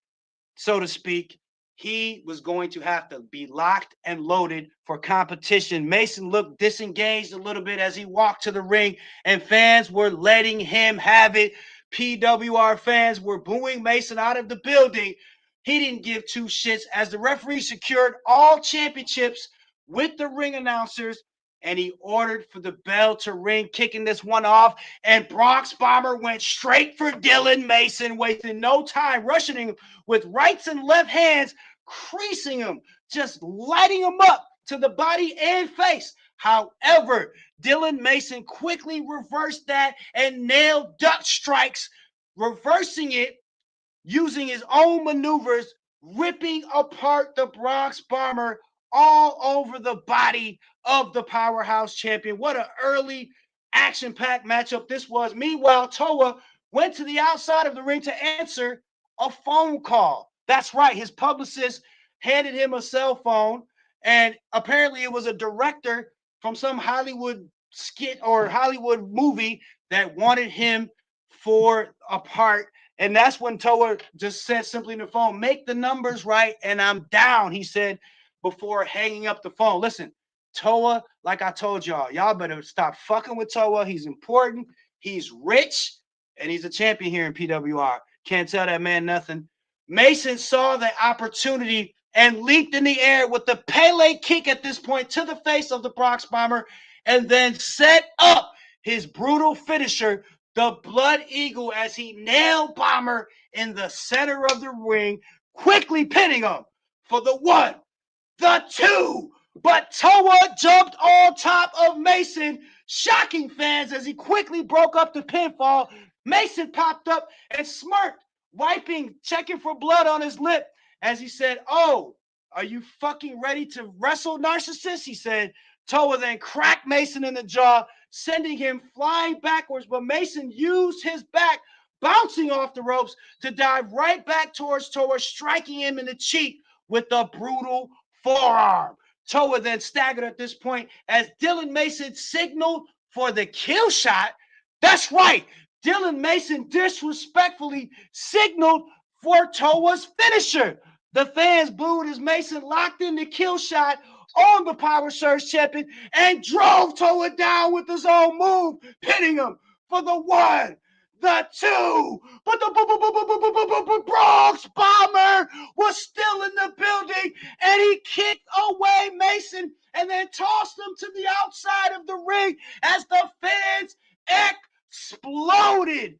so to speak, he was going to have to be locked and loaded for competition. Mason looked disengaged a little bit as he walked to the ring, and fans were letting him have it. PWR fans were booing Mason out of the building. He didn't give two shits as the referee secured all championships with the ring announcers, and he ordered for the bell to ring, kicking this one off. And Bronx Bomber went straight for Dylan Mason, wasting no time, rushing him with rights and left hands, creasing him, just lighting him up to the body and face. However, Dylan Mason quickly reversed that and nailed duck strikes, reversing it using his own maneuvers, ripping apart the Bronx Bomber all over the body of the powerhouse champion. What an early action-packed matchup this was. Meanwhile, Toa went to the outside of the ring to answer a phone call. That's right. His publicist handed him a cell phone, and apparently it was a director from some Hollywood skit or Hollywood movie that wanted him for a part. And that's when Toa just said simply in the phone, make the numbers right, and I'm down, he said before hanging up the phone. Listen, Toa, like I told y'all better stop fucking with Toa. He's important, he's rich, and he's a champion here in PWR. Can't tell that man nothing. Mason saw the opportunity and leaped in the air with the Pele kick at this point to the face of the Bronx Bomber, and then set up his brutal finisher, the Blood Eagle, as he nailed Bomber in the center of the ring, quickly pinning him for the 1, the 2. But Toa jumped on top of Mason, shocking fans as he quickly broke up the pinfall. Mason popped up and smirked, checking for blood on his lip as he said, "Oh, are you fucking ready to wrestle, narcissist?" he said. Toa then cracked Mason in the jaw, sending him flying backwards, but Mason used his back, bouncing off the ropes, to dive right back towards Toa, striking him in the cheek with a brutal forearm. Toa then staggered at this point as Dylan Mason signaled for the kill shot. That's right, Dylan Mason disrespectfully signaled for Toa's finisher. The fans booed as Mason locked in the kill shot on the Power Surge champion and drove Toa down with his own move, pinning him for the 1, the 2. But the Bronx Bomber was still in the building, and he kicked away Mason and then tossed him to the outside of the ring as the fans exploded.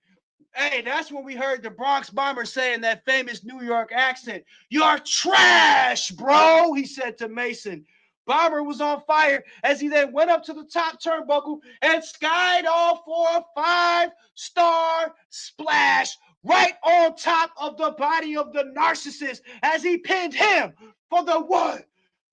Hey, that's when we heard the Bronx Bomber say in that famous New York accent, "You're trash, bro," he said to Mason. Bomber was on fire as he then went up to the top turnbuckle and skied off for a 5-star splash right on top of the body of the Narcissist as he pinned him for the 1,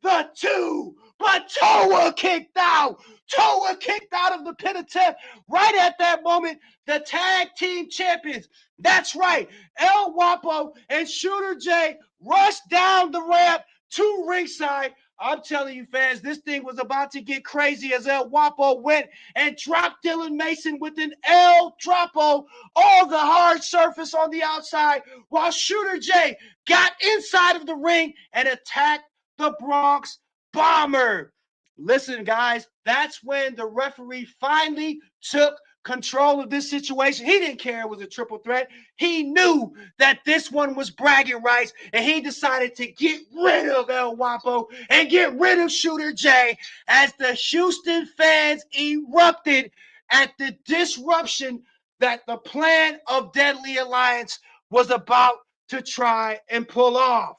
the 2, but Toa kicked out. Toa kicked out of the pin attempt right at that moment. The tag team champions, that's right, El Guapo and Shooter J rushed down the ramp to ringside. I'm telling you, fans, this thing was about to get crazy as El Guapo went and dropped Dylan Mason with an El Dropo on the hard surface on the outside, while Shooter J got inside of the ring and attacked the Bronx Bomber. Listen, guys, that's when the referee finally took control of this situation. He didn't care it was a triple threat. He knew that this one was bragging rights, and he decided to get rid of El Guapo and get rid of Shooter J as the Houston fans erupted at the disruption that the plan of Deadly Alliance was about to try and pull off.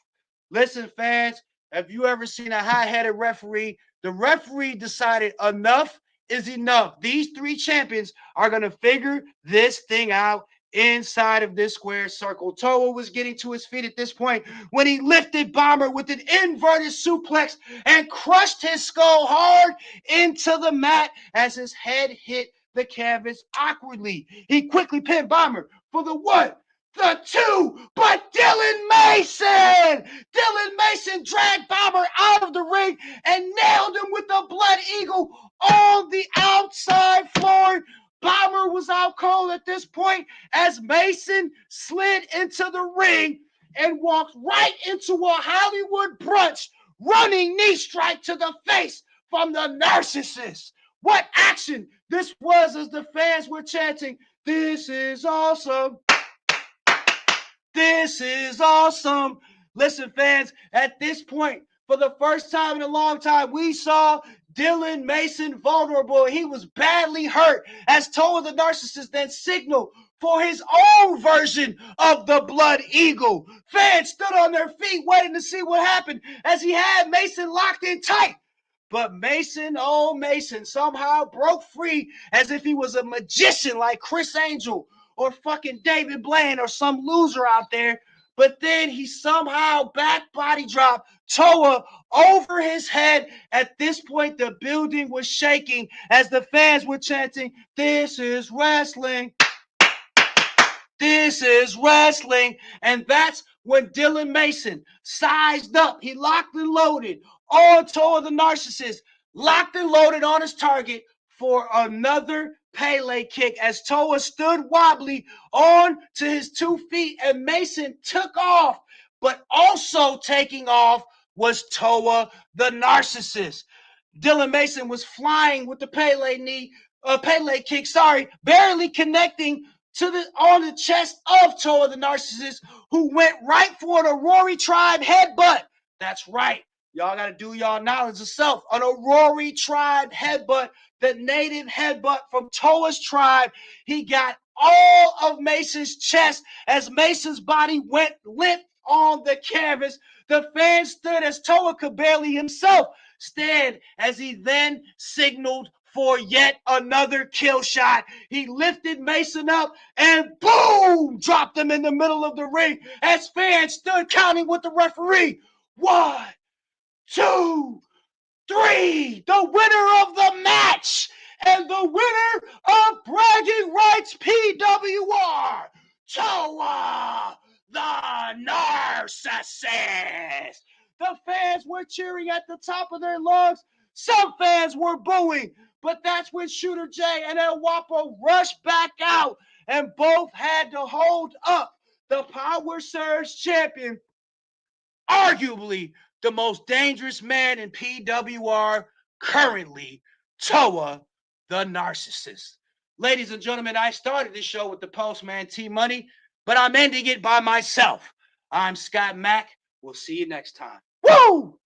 Listen, fans, have you ever seen a high-headed referee? The referee decided enough is enough. These 3 champions are going to figure this thing out inside of this square circle. Toa was getting to his feet at this point when he lifted Bomber with an inverted suplex and crushed his skull hard into the mat as his head hit the canvas awkwardly. He quickly pinned Bomber for the 1, the 2, but Dylan Mason dragged Bomber out of the ring and nailed him with the Blood Eagle on the outside floor. Bomber was out cold at this point as Mason slid into the ring and walked right into a Hollywood brunch running knee strike to the face from the Narcissist. What action this was as the fans were chanting, "This is awesome. This is awesome." Listen, fans, at this point, for the first time in a long time, we saw Dylan Mason vulnerable. He was badly hurt as Toa the Narcissist then signaled for his own version of the Blood Eagle. Fans stood on their feet waiting to see what happened as he had Mason locked in tight. But Mason, oh Mason, somehow broke free as if he was a magician like Chris Angel or fucking David Blaine or some loser out there. But then he somehow back body dropped Toa over his head. At this point, the building was shaking as the fans were chanting, "This is wrestling. This is wrestling." And that's when Dylan Mason sized up. He locked and loaded on Toa the Narcissist, locked and loaded on his target for another Pele kick as Toa stood wobbly on to his 2 feet and Mason took off. But also taking off was Toa the Narcissist. Dylan Mason was flying with the Pele kick, barely connecting on the chest of Toa the Narcissist, who went right for an Aurora Tribe headbutt. That's right. Y'all got to do y'all knowledge of self. An Aurora Tribe headbutt, the native headbutt from Toa's tribe. He got all of Mason's chest as Mason's body went limp on the canvas. The fans stood as Toa could barely himself stand as he then signaled for yet another kill shot. He lifted Mason up and boom, dropped him in the middle of the ring as fans stood counting with the referee. 1, 2, 3. The winner of the match and the winner of Bragging Rights PWR, Toa the Narcissist. The fans were cheering at the top of their lungs. Some fans were booing, but that's when Shooter J and El Guapo rushed back out and both had to hold up the Power Surge champion, arguably the most dangerous man in PWR currently, Toa the Narcissist. Ladies and gentlemen, I started this show with the Postman T-Money, but I'm ending it by myself. I'm Scott Mack. We'll see you next time. Woo!